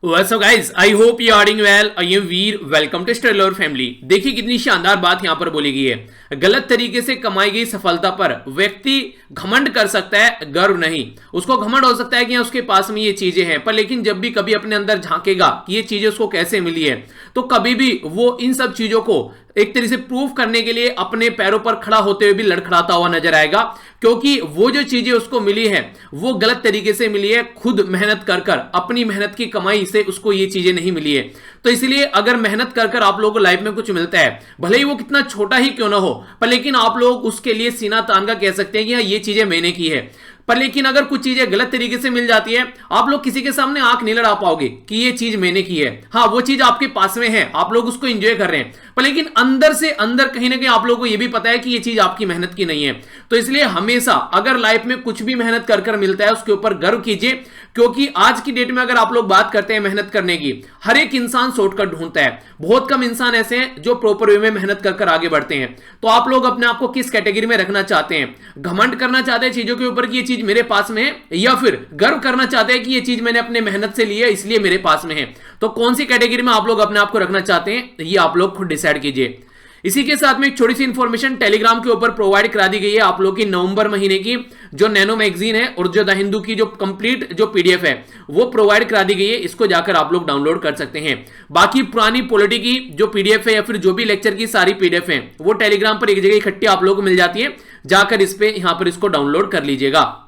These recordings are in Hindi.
What's up guys? I hope you are doing well. I am Veer. Welcome to stellar family. देखिए कितनी शानदार बात यहां पर बोली गई है। गलत तरीके से कमाई गई सफलता पर व्यक्ति घमंड कर सकता है, गर्व नहीं। उसको घमंड हो सकता है कि उसके पास में ये चीजें हैं, पर लेकिन जब भी कभी अपने अंदर झांकेगा कि ये चीजें उसको कैसे मिली है, तो कभी भी वो इन सब चीजों को एक तरीके से प्रूफ करने के लिए अपने पैरों पर खड़ा होते हुए भी लड़खड़ाता हुआ नजर आएगा, क्योंकि वो जो चीजें उसको मिली है वो गलत तरीके से मिली है। खुद मेहनत कर कर अपनी मेहनत की कमाई से उसको ये चीजें नहीं मिली है। तो इसलिए अगर मेहनत कर कर आप लोगों को लाइफ में कुछ मिलता है, भले ही वो कितना छोटा ही क्यों ना हो, पर लेकिन आप लोग उसके लिए सीना तान का कह सकते हैं कि हाँ ये चीजें मैंने की है। पर लेकिन अगर कुछ चीजें गलत तरीके से मिल जाती है, आप लोग किसी के सामने आंख नहीं लड़ा पाओगे कि ये चीज मैंने की है। हाँ, वो चीज आपके पास में है, आप लोग उसको एंजॉय कर रहे हैं, पर लेकिन अंदर से अंदर कहीं ना कहीं आप लोगों को यह भी पता है कि ये चीज आपकी मेहनत की नहीं है। तो इसलिए हमेशा अगर लाइफ में कुछ भी मेहनत कर कर मिलता है उसके ऊपर गर्व कीजिए, क्योंकि आज की डेट में अगर आप लोग बात करते हैं मेहनत करने की, हर एक इंसान शॉर्टकट ढूंढता है। बहुत कम इंसान ऐसे हैं जो प्रॉपर वे में मेहनत कर कर आगे बढ़ते हैं। तो आप लोग अपने आप को किस कैटेगरी में रखना चाहते हैं? घमंड करना चाहते हैं चीजों के ऊपर कि ये चीज मेरे पास में है, या फिर गर्व करना चाहते हैं कि ये चीज मैंने अपने मेहनत से ली है इसलिए मेरे पास में है? तो कौन सी कैटेगरी में आप लोग अपने आप को रखना चाहते हैं, ये आप लोग खुद डिसाइड कीजिए। इसी के साथ में एक छोटी सी इंफॉर्मेशन टेलीग्राम के ऊपर प्रोवाइड करा दी गई है आप लोग की नवंबर महीने की जो नैनो मैगजीन है और जो द हिंदू की जो कंप्लीट जो पीडीएफ है वो प्रोवाइड करा दी गई है। इसको जाकर आप लोग डाउनलोड कर सकते हैं। बाकी पुरानी पॉलिटी की जो पीडीएफ है या फिर जो भी लेक्चर की सारी पीडीएफ है वो टेलीग्राम पर एक जगह इकट्ठी आप लोग को मिल जाती है, जाकर इस पे यहां पर इसको डाउनलोड कर लीजिएगा।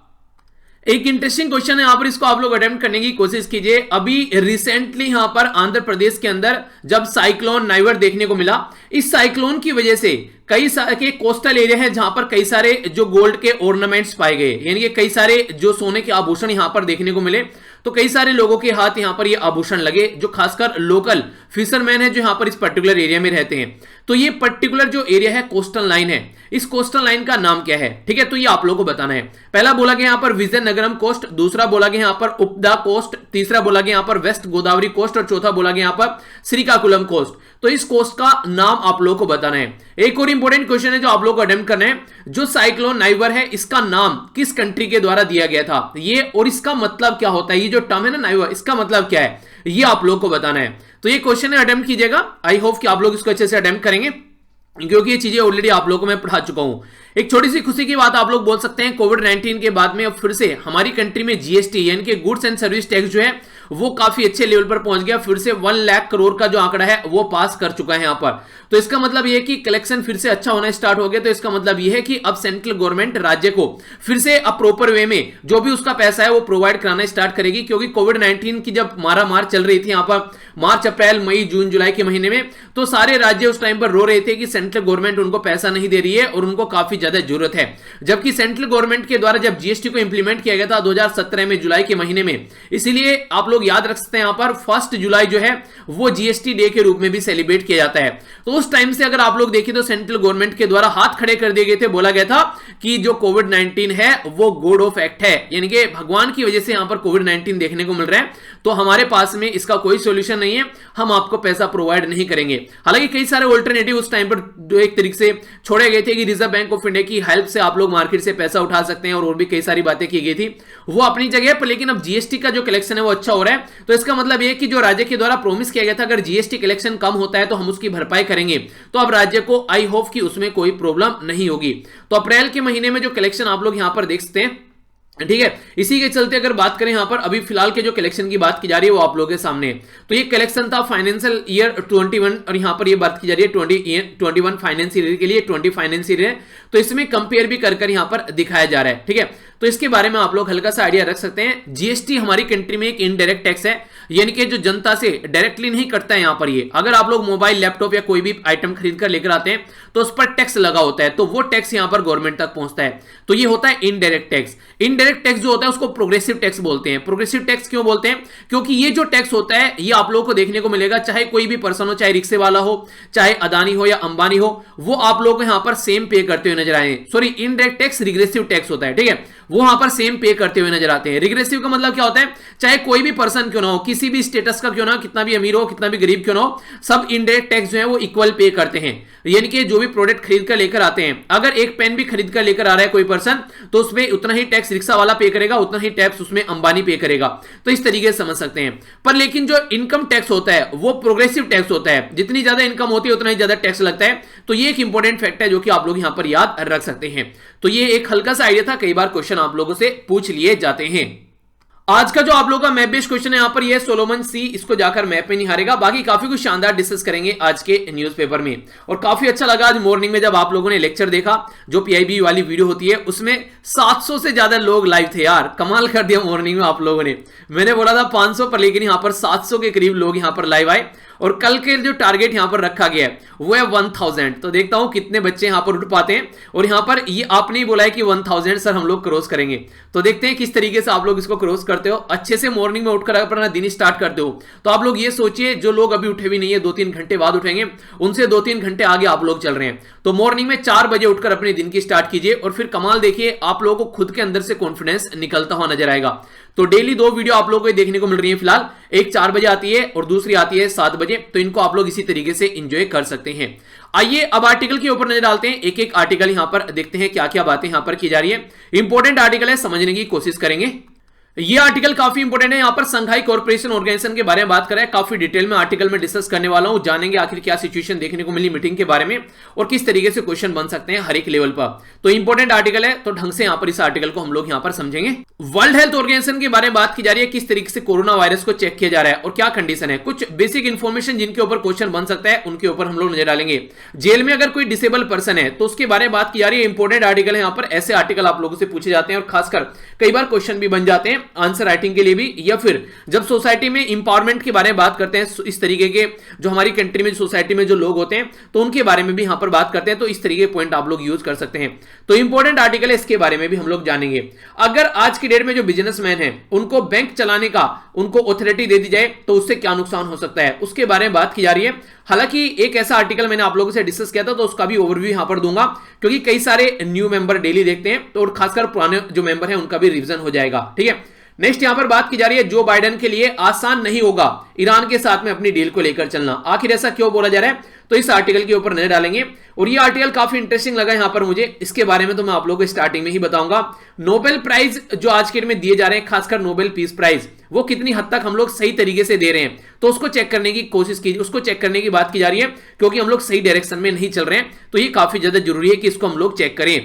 एक इंटरेस्टिंग क्वेश्चन है यहां पर, इसको आप लोग अटेम्प्ट करने की कोशिश कीजिए। अभी रिसेंटली यहां पर आंध्र प्रदेश के अंदर जब साइक्लोन नाइवर देखने को मिला, इस साइक्लोन की वजह से कई सारे के कोस्टल एरिया है जहां पर कई सारे जो गोल्ड के ऑर्नामेंट्स पाए गए, यानी कि कई सारे जो सोने के आभूषण यहां पर देखने को मिले। तो कई सारे लोगों के हाथ यहां पर ये आभूषण लगे, जो खासकर लोकल फिशरमैन है जो यहां पर इस पर्टिकुलर एरिया में रहते हैं। तो ये पर्टिकुलर जो एरिया है कोस्टल लाइन है, इस कोस्टल लाइन का नाम क्या है? ठीक है, तो ये आप लोगों को बताना है। पहला बोला गया यहां पर विजयनगरम कोस्ट, दूसरा बोला गया यहां पर उपदा कोस्ट, तीसरा बोला गया यहां पर वेस्ट गोदावरी कोस्ट और चौथा बोला गया यहां पर श्रीकाकुलम कोस्ट। तो इस कोस्ट का नाम आप लोगों को बताना है। एक और इंपॉर्टेंट क्वेश्चन है जो आप लोगों को अटेम्प्ट करना है, जो साइक्लोन नाइवर है इसका नाम किस कंट्री के द्वारा दिया गया था ये, और इसका मतलब क्या होता है? ये जो टर्म है ना नाइवर, इसका मतलब क्या है ये आप लोगों को बताना है। तो ये क्वेश्चन है, अटेम्प्ट कीजिएगा। आई होप कि आप लोग इसको अच्छे से अटेम्प्ट करेंगे, क्योंकि ये चीजें ऑलरेडी आप लोगों को मैं पढ़ा चुका हूं। एक छोटी सी खुशी की बात आप लोग बोल सकते हैं, कोविड-19 के बाद में अब फिर से हमारी कंट्री में जीएसटी यानी कि गुड्स एंड सर्विस टैक्स जो है वो काफी अच्छे लेवल पर पहुंच गया। फिर से 1 लाख करोड़ का जो आंकड़ा है वो पास कर चुका है यहां पर। तो इसका मतलब यह है कि कलेक्शन फिर से अच्छा होना स्टार्ट हो गया। तो इसका मतलब यह है कि अब सेंट्रल गवर्नमेंट राज्य को फिर से अब प्रॉपर वे में जो भी उसका पैसा है वो प्रोवाइड कराना स्टार्ट करेगी, क्योंकि कोविड-19 की जब मारामार चल रही थी यहां पर मार्च, अप्रैल, मई, जून, जुलाई के महीने में, तो सारे राज्य उस टाइम पर रो रहे थे कि सेंट्रल गवर्नमेंट उनको पैसा नहीं दे रही है और उनको काफी ज्यादा जरूरत है। जबकि सेंट्रल गवर्नमेंट के द्वारा जब जीएसटी को इंप्लीमेंट किया गया था 2017 में जुलाई के महीने में, इसीलिए आप लोग याद रख सकते हैं यहां पर 1 जुलाई जो है वो जीएसटी डे के रूप में भी सेलिब्रेट किया जाता है। तो उस टाइम से अगर आप लोग देखें तो सेंट्रल गवर्नमेंट के द्वारा हाथ खड़े कर दिए गए थे, बोला गया था कि जो कोविड-19 है वो गॉड ऑफ एक्ट है, यानी कि भगवान की वजह से यहां पर कोविड-19 देखने को मिल रहा है, तो हमारे पास में इसका कोई सॉल्यूशन नहीं है, हम आपको पैसा प्रोवाइड नहीं करेंगे। हालांकि कई सारे ऑल्टरनेटिव उस टाइम पर जो एक तरीके से छोड़े गए थे कि रिजर्व बैंक ऑफ इंडिया की हेल्प से आप लोग मार्केट से पैसा उठा सकते हैं, और भी कई सारी बातें की गई थी, वो अपनी जगह पर। लेकिन अब जीएसटी का जो कलेक्शन है वो अच्छा हो रहा है, तो इसका मतलब यह कि जो राज्य के द्वारा प्रॉमिस किया गया था अगर जीएसटी कलेक्शन कम होता है तो हम उसकी भरपाई करेंगे, तो अब राज्य को आई होप कि उसमें कोई प्रॉब्लम नहीं होगी। तो अप्रैल के महीने में जो कलेक्शन आप लोग यहां पर देख सकते हैं, ठीक है। इसी के चलते अगर बात करें यहां पर अभी फिलहाल के जो कलेक्शन की बात की जा रही है वो आप लोगों के सामने है। तो ये कलेक्शन था फाइनेंशियल ईयर 21, और यहां पर ये बात की जा रही है 21 फाइनेंशियल ईयर के लिए, 20 फाइनेंशियल ईयर, तो इसमें कंपेयर भी कर यहां पर दिखाया जा रहा है, ठीक है। तो इसके बारे में आप लोग हल्का सा आइडिया रख सकते हैं। जीएसटी हमारी कंट्री में एक इनडायरेक्ट टैक्स है, यानी कि जो जनता से डायरेक्टली नहीं कटता है यहां पर। ये अगर आप लोग मोबाइल, लैपटॉप या कोई भी आइटम खरीद कर लेकर आते हैं तो उस पर टैक्स लगा होता है, तो वो टैक्स यहां पर गवर्नमेंट तक पहुंचता है, तो ये होता है इनडायरेक्ट टैक्स। इनडायरेक्ट टैक्स जो होता है उसको प्रोग्रेसिव टैक्स बोलते हैं। प्रोग्रेसिव टैक्स क्यों बोलते हैं? क्योंकि ये जो टैक्स होता है ये आप लोगों को देखने को मिलेगा, चाहे कोई भी पर्सन हो, चाहे रिक्शे वाला हो, चाहे अदानी हो या अंबानी हो, वो आप लोग यहां पर सेम पे करते हुए नजर आए। Sorry, indirect tax regressive tax होता है, ठीक है, वो वहां पर सेम पे करते हुए नजर आते हैं। रिग्रेसिव का मतलब क्या होता है? चाहे कोई भी पर्सन क्यों ना हो, किसी भी स्टेटस का क्यों ना हो, कितना भी अमीर हो, कितना भी गरीब क्यों ना हो, सब इनडायरेक्ट टैक्स जो है वो इक्वल पे करते हैं। यानी कि जो भी प्रोडक्ट खरीद कर लेकर आते हैं, अगर एक पेन भी खरीद कर लेकर आ रहा है कोई पर्सन, तो उसमें उतना ही टैक्स रिक्शा वाला पे करेगा उतना ही टैक्स उसमें अंबानी पे करेगा। तो इस तरीके से समझ सकते हैं। पर लेकिन जो इनकम टैक्स होता है वो प्रोग्रेसिव टैक्स होता है, जितनी ज्यादा इनकम होती है उतना ही ज्यादा टैक्स लगता है। तो ये एक इंपॉर्टेंट फैक्ट है जो कि आप लोग यहां पर याद रख सकते हैं। तो ये एक हल्का सा आइडिया था, कई बार क्वेश्चन आप लोगों से पूछ लिए जाते हैं। आज का जो आप लोगों का मैप बेस्ड क्वेश्चन है यहां पर ये सोलोमन सी इसको जाकर मैप में नहीं हारेगा। बाकी काफी कुछ शानदार डिस्कस करेंगे आज के न्यूज़पेपर में। और काफी अच्छा लगा आज मॉर्निंग में जब आप लोगों ने लेक्चर देखा, जो पीआईबी वाली वीडियो होती है उसमें 700 से ज्यादा लोग लाइव थे यार, कमाल कर दिया मॉर्निंग में आप लोगों ने। मैंने बोला था 500 पर, लेकिन यहां पर 700 के करीब लोग यहां पर लाइव आए। और कल के जो टारगेट यहां पर रखा गया है वो है 1000। तो देखता हूं कितने बच्चे यहां पर उठ पाते हैं। और यहां पर ये आपने ही बोला है कि 1000 सर हम लोग क्रॉस करेंगे, तो देखते हैं किस तरीके से आप लोग इसको क्रॉस करते हो। अच्छे से मॉर्निंग में उठकर अपना दिन स्टार्ट करते हो तो आप लोग ये सोचिए, जो लोग अभी उठे भी नहीं है 2-3 घंटे बाद उठेंगे, उनसे 2-3 घंटे आगे आप लोग चल रहे हैं। तो मॉर्निंग में 4 बजे उठकर अपने दिन की स्टार्ट कीजिए और फिर कमाल देखिए, आप लोगों को खुद के अंदर से कॉन्फिडेंस निकलता हुआ नजर आएगा। तो डेली 2 वीडियो आप लोगों को देखने को मिल रही है फिलहाल, एक 4 बजे आती है और दूसरी आती है 7 बजे। तो इनको आप लोग इसी तरीके से एंजॉय कर सकते हैं। आइए अब आर्टिकल के ऊपर नजर डालते हैं, एक एक आर्टिकल यहां पर देखते हैं क्या क्या बातें यहां पर की जा रही है। इंपॉर्टेंट आर्टिकल है, समझने की कोशिश करेंगे। ये आर्टिकल काफी इंपोर्टेंट है। यहां पर संघाई कॉर्पोरेशन ऑर्गेनाइजेशन के बारे में बात कर रहा है, काफी डिटेल में आर्टिकल में डिस्कस करने वाला हूं। जानेंगे आखिर क्या सिचुएशन देखने को मिली मीटिंग के बारे में और किस तरीके से क्वेश्चन बन सकते हैं हर एक लेवल पर। तो इंपॉर्टेंट आर्टिकल है, तो ढंग से यहां पर इस आर्टिकल को हम लोग यहां पर समझेंगे। वर्ल्ड हेल्थ ऑर्गेनाइजेशन के बारे में बात की जा रही है, किस तरीके से कोरोना वायरस को चेक किया जा रहा है और क्या कंडीशन है। कुछ बेसिक इंफॉर्मेशन जिनके ऊपर क्वेश्चन बन सकता है उनके ऊपर हम लोग नजर डालेंगे। जेल में अगर कोई डिसेबल पर्सन है तो उसके बारे में बात की जा रही है। इंपॉर्टेंट आर्टिकल है, यहां पर ऐसे आर्टिकल आप लोगों से पूछे जाते हैं और खासकर कई बार क्वेश्चन भी बन जाते हैं आंसर राइटिंग के लिए भी, या फिर जब सोसाइटी में इंपावरमेंट के बारे में बात करते हैं, इस तरीके के जो हमारी कंट्री में सोसाइटी में जो लोग होते हैं तो उनके बारे में भी यहां पर बात करते हैं। तो इस तरीके के पॉइंट आप लोग यूज कर सकते हैं। तो इंपॉर्टेंट आर्टिकल है, इसके बारे में भी हम लोग जानेंगे। अगर आज की डेट में जो बिजनेसमैन है उनको बैंक चलाने का उनको ऑथोरिटी दे दी जाए तो उससे क्या नुकसान हो सकता है, उसके बारे में बात की जा रही है। हालांकि एक ऐसा आर्टिकल मैंने आप लोगों से डिस्कस किया था तो उसका भी ओवरव्यू यहां पर दूंगा, क्योंकि कई सारे न्यू मेंबर डेली देखते हैं तो, और खासकर पुराने जो मेंबर हैं उनका भी रिवीजन हो जाएगा। ठीक है, नेक्स्ट यहां पर बात की जा रही है, जो बाइडेन के लिए आसान नहीं होगा ईरान के साथ में अपनी डील को लेकर चलना। आखिर ऐसा क्यों बोला जा रहा है, तो इस आर्टिकल के ऊपर नजर डालेंगे। और ये आर्टिकल काफी इंटरेस्टिंग लगा यहां पर मुझे, इसके बारे में तो मैं आप लोगों को स्टार्टिंग में ही बताऊंगा। नोबेल प्राइज जो आज के दिन में दिए जा रहे हैं, खासकर नोबेल पीस प्राइज, वो कितनी हद तक हम लोग सही तरीके से दे रहे हैं, तो उसको चेक करने की कोशिश कीजिए, उसको चेक करने की बात की जा रही है, क्योंकि हम लोग सही डायरेक्शन में नहीं चल रहे हैं। तो ये काफी ज्यादा जरूरी है कि इसको हम लोग चेक करें।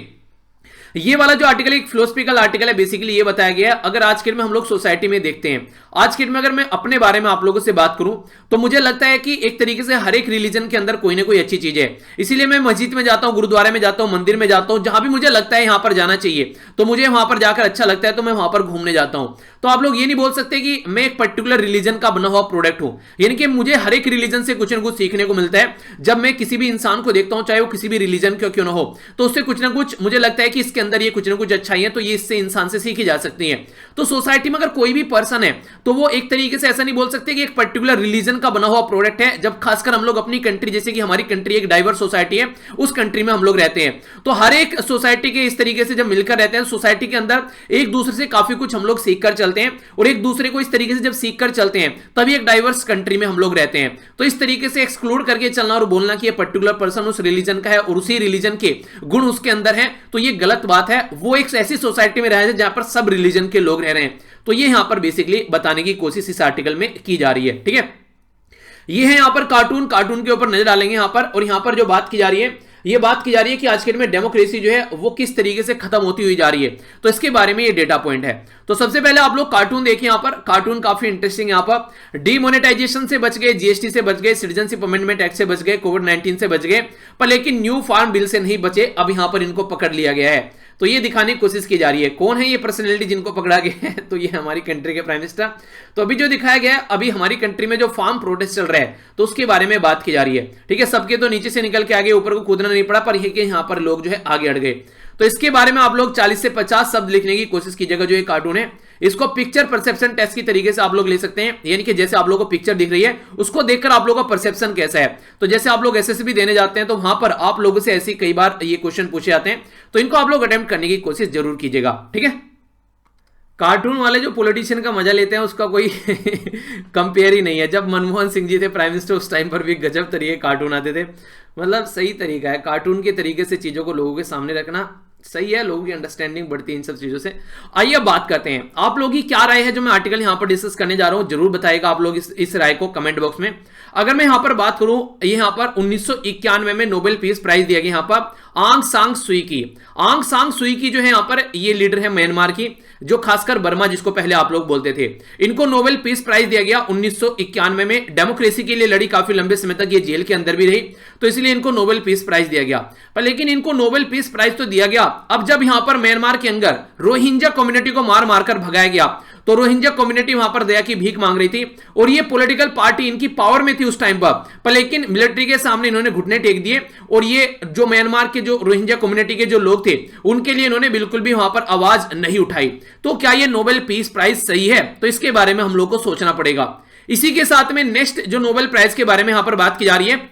ये वाला जो आर्टिकल एक फिलोसफिकल आर्टिकल है, बेसिकली ये बताया गया है, अगर आज के दिन में हम लोग सोसाइटी में देखते हैं, आज के दिन में अगर मैं अपने बारे में आप लोगों से बात करूं तो मुझे लगता है कि एक तरीके से हर एक रिलीजन के अंदर कोई ना कोई अच्छी चीज है। इसीलिए मैं मस्जिद में जाता हूं, गुरुद्वारे में जाता हूं, मंदिर में जाता हूं, जहां भी मुझे लगता है यहां पर जाना चाहिए तो मुझे वहां पर जाकर अच्छा लगता है तो मैं वहां पर घूमने जाता हूं। तो आप लोग ये नहीं बोल सकते कि मैं एक पर्टिकुलर रिलीजन का बना हुआ प्रोडक्ट हूं, यानी कि मुझे हर एक रिलीजन से कुछ ना कुछ सीखने को मिलता है। जब मैं किसी भी इंसान को देखता हूं, चाहे वो किसी भी रिलीजन का क्यों ना हो, तो उससे कुछ ना कुछ मुझे लगता है कि इसके अंदर ये कुछ ना कुछ अच्छाई है, तो ये इससे इंसान से सीखी जा सकती है। तो सोसाइटी में अगर कोई भी पर्सन है तो वो एक तरीके से ऐसा नहीं बोल सकते कि एक पर्टिकुलर रिलीजन का बना हुआ प्रोडक्ट है। जब खासकर हम लोग अपनी कंट्री, जैसे कि हमारी कंट्री एक डाइवर्स सोसाइटी है, उस कंट्री में हम लोग रहते हैं, तो हर एक सोसाइटी के इस तरीके से जब मिलकर रहते हैं, सोसाइटी के अंदर एक दूसरे से काफी कुछ हम लोग सीख कर चलते हैं, और एक दूसरे को इस तरीके से जब सीख कर चलते हैं तभी एक डाइवर्स कंट्री में हम लोग रहते हैं। तो इस तरीके से एक्सक्लूड करके चलना और बोलना कि ये पर्टिकुलर पर्सन उस रिलीजन का है और उसी रिलीजन के गुण उसके अंदर है, तो ये गलत बात है। वो एक ऐसी सोसाइटी में रह रहे हैं जहां पर सब रिलीजन के लोग रह रहे हैं। तो ये यहां पर बेसिकली बताने की कोशिश इस आर्टिकल में की जा रही है। ठीक है, ये है यहां पर कार्टून, कार्टून के ऊपर नजर डालेंगे यहां पर। और यहां पर जो बात की जा रही है, ये बात की जा रही है कि आज के दिन में डेमोक्रेसी जो है वो किस तरीके से खत्म होती हुई जा रही है, तो इसके बारे में ये डेटा पॉइंट है। तो सबसे पहले आप लोग कार्टून देखिए यहां पर, कार्टून काफी इंटरेस्टिंग यहां पर। डीमोनेटाइजेशन से बच गए, जीएसटी से बच गए, सिटीजनशिप अमेंडमेंट एक्ट से बच गए, कोविड-19 से बच गए, पर लेकिन न्यू फार्म बिल से नहीं बचे। अब यहां पर इनको पकड़ लिया गया है, तो ये दिखाने की कोशिश की जा रही है। कौन है ये पर्सनैलिटी जिनको पकड़ा गया है, तो ये हमारी कंट्री के प्राइम मिनिस्टर। तो अभी जो दिखाया गया है, अभी हमारी कंट्री में जो फार्म प्रोटेस्ट चल रहा है तो उसके बारे में बात की जा रही है। ठीक है, सबके तो नीचे से निकल के आगे, ऊपर को कूदना नहीं पड़ा, पर यहां पर लोग जो है आगे अड़ गए। तो इसके बारे में आप लोग 40 से 50 शब्द लिखने की कोशिश कीजिएगा। जो ये कार्टून है इसको पिक्चर परसेप्शन टेस्ट की तरीके से आप लोग ले सकते हैं, यानी कि जैसे आप लोगों को पिक्चर दिख रही है उसको देखकर आप लोगों का परसेप्शन कैसा है। तो जैसे आप लोग एसएसबी देने जाते हैं तो वहां पर आप लोगों से ऐसी कई बार ये क्वेश्चन पूछे जाते हैं, तो इनको आप लोग अटेम्प्ट करने की कोशिश जरूर कीजिएगा। ठीक है, कार्टून वाले जो पॉलिटिशियन का मजा लेते हैं उसका कोई कंपेयर ही नहीं है। जब मनमोहन सिंह जी थे प्राइम मिनिस्टर, उस टाइम पर भी गजब तरीके कार्टून आते थे। मतलब सही तरीका है कार्टून के तरीके से चीजों को लोगों के सामने रखना, सही है, लोगों की अंडरस्टैंडिंग बढ़ती है इन सब चीजों से। आइए बात करते हैं, आप लोगों की क्या राय है जो मैं आर्टिकल यहां पर डिस्कस करने जा रहा हूं, जरूर बताइएगा आप लोग इस राय को कमेंट बॉक्स में। अगर मैं यहां पर बात करूं, यहां पर 1991 में नोबेल पीस प्राइज दिया गया यहां पर आंग सांग सुई की। आंग सांग सुई की जो है यहां पर ये लीडर है म्यांमार की, जो खासकर बर्मा जिसको पहले आप लोग बोलते थे, इनको नोबेल पीस प्राइज दिया गया 1991 में। डेमोक्रेसी के लिए लड़ी, काफी लंबे समय तक ये जेल के अंदर भी रही, तो इसलिए इनको नोबेल पीस प्राइज दिया गया। पर लेकिन इनको नोबेल पीस प्राइज तो दिया गया, अब जब यहां पर म्यांमार के अंदर रोहिंग्या कम्युनिटी को मार मारकर भगाया गया, तो रोहिंग्या कम्युनिटी वहां पर दया की भीख मांग रही थी, और ये पॉलिटिकल पार्टी इनकी पावर में थी उस टाइम पर लेकिन मिलिट्री के सामने इन्होंने घुटने टेक दिए, और ये जो म्यांमार के जो रोहिंग्या कम्युनिटी के जो लोग थे उनके लिए इन्होंने बिल्कुल भी वहां पर आवाज नहीं उठाई। तो क्या ये नोबेल पीस प्राइज सही है? तो इसके बारे में हम लोग को सोचना पड़ेगा। इसी के साथ में नेक्स्ट जो नोबेल प्राइज के बारे में यहां पर बात की जा रही है,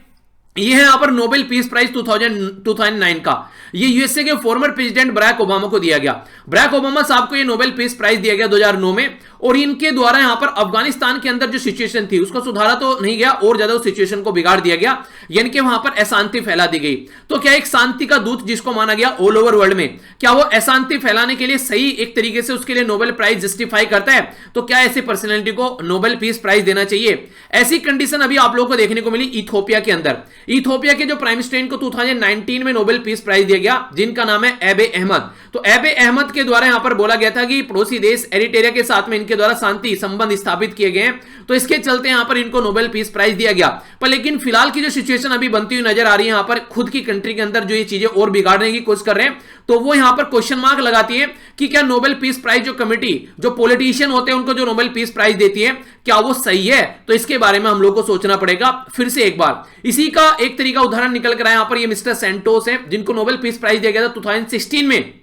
ये है यहां पर नोबेल पीस प्राइज 2009 का। ये यूएसए के फॉर्मर प्रेसिडेंट बराक ओबामा को दिया गया। बराक ओबामा साहब को ये नोबेल पीस प्राइज दिया गया 2009 में, और इनके द्वारा यहां पर अफगानिस्तान के अंदर जो सिचुएशन थी उसको सुधारा तो नहीं गया, और ज्यादा उस सिचुएशन को बिगाड़ दिया गया, यानी कि वहां पर अशांति फैला दी गई। तो क्या एक शांति का दूत जिसको माना गया ऑल ओवर वर्ल्ड में, क्या वो अशांति फैलाने के लिए सही एक तरीके से उसके लिए नोबेल प्राइज जस्टिफाई करता है? तो क्या ऐसी पर्सनैलिटी को नोबेल पीस प्राइज देना चाहिए? ऐसी कंडीशन अभी आप लोगों को देखने को मिली इथियोपिया के अंदर। इथियोपिया के जो प्राइम मिनिस्टर इनको 2019 में नोबेल पीस प्राइज दिया गया, जिनका नाम है एबे अहमद। तो एबे अहमद के द्वारा यहां पर बोला गया था कि पड़ोसी देश एरिट्रिया के साथ में इनके द्वारा शांति संबंध स्थापित किए गए, तो इसके चलते यहां पर इनको नोबेल पीस प्राइज दिया गया। पर लेकिन फिलहाल की जो सिचुएशन अभी बनती हुई नजर आ रही है, यहां पर खुद की कंट्री के अंदर जो ये चीजें और बिगाड़ने की कोशिश कर रहे हैं, तो वो यहां पर क्वेश्चन मार्क लगाती है कि क्या नोबेल पीस प्राइज जो कमिटी, जो पॉलिटिशियन होते हैं उनको जो नोबेल पीस प्राइज देती है, क्या वो सही है? तो इसके बारे में हम लोग को सोचना पड़ेगा फिर से एक बार। इसी का एक तरीका उदाहरण निकल कर आया यहां पर, ये मिस्टर सेंटोस है, जिनको नोबेल पीस प्राइज दिया गया था 2016 में,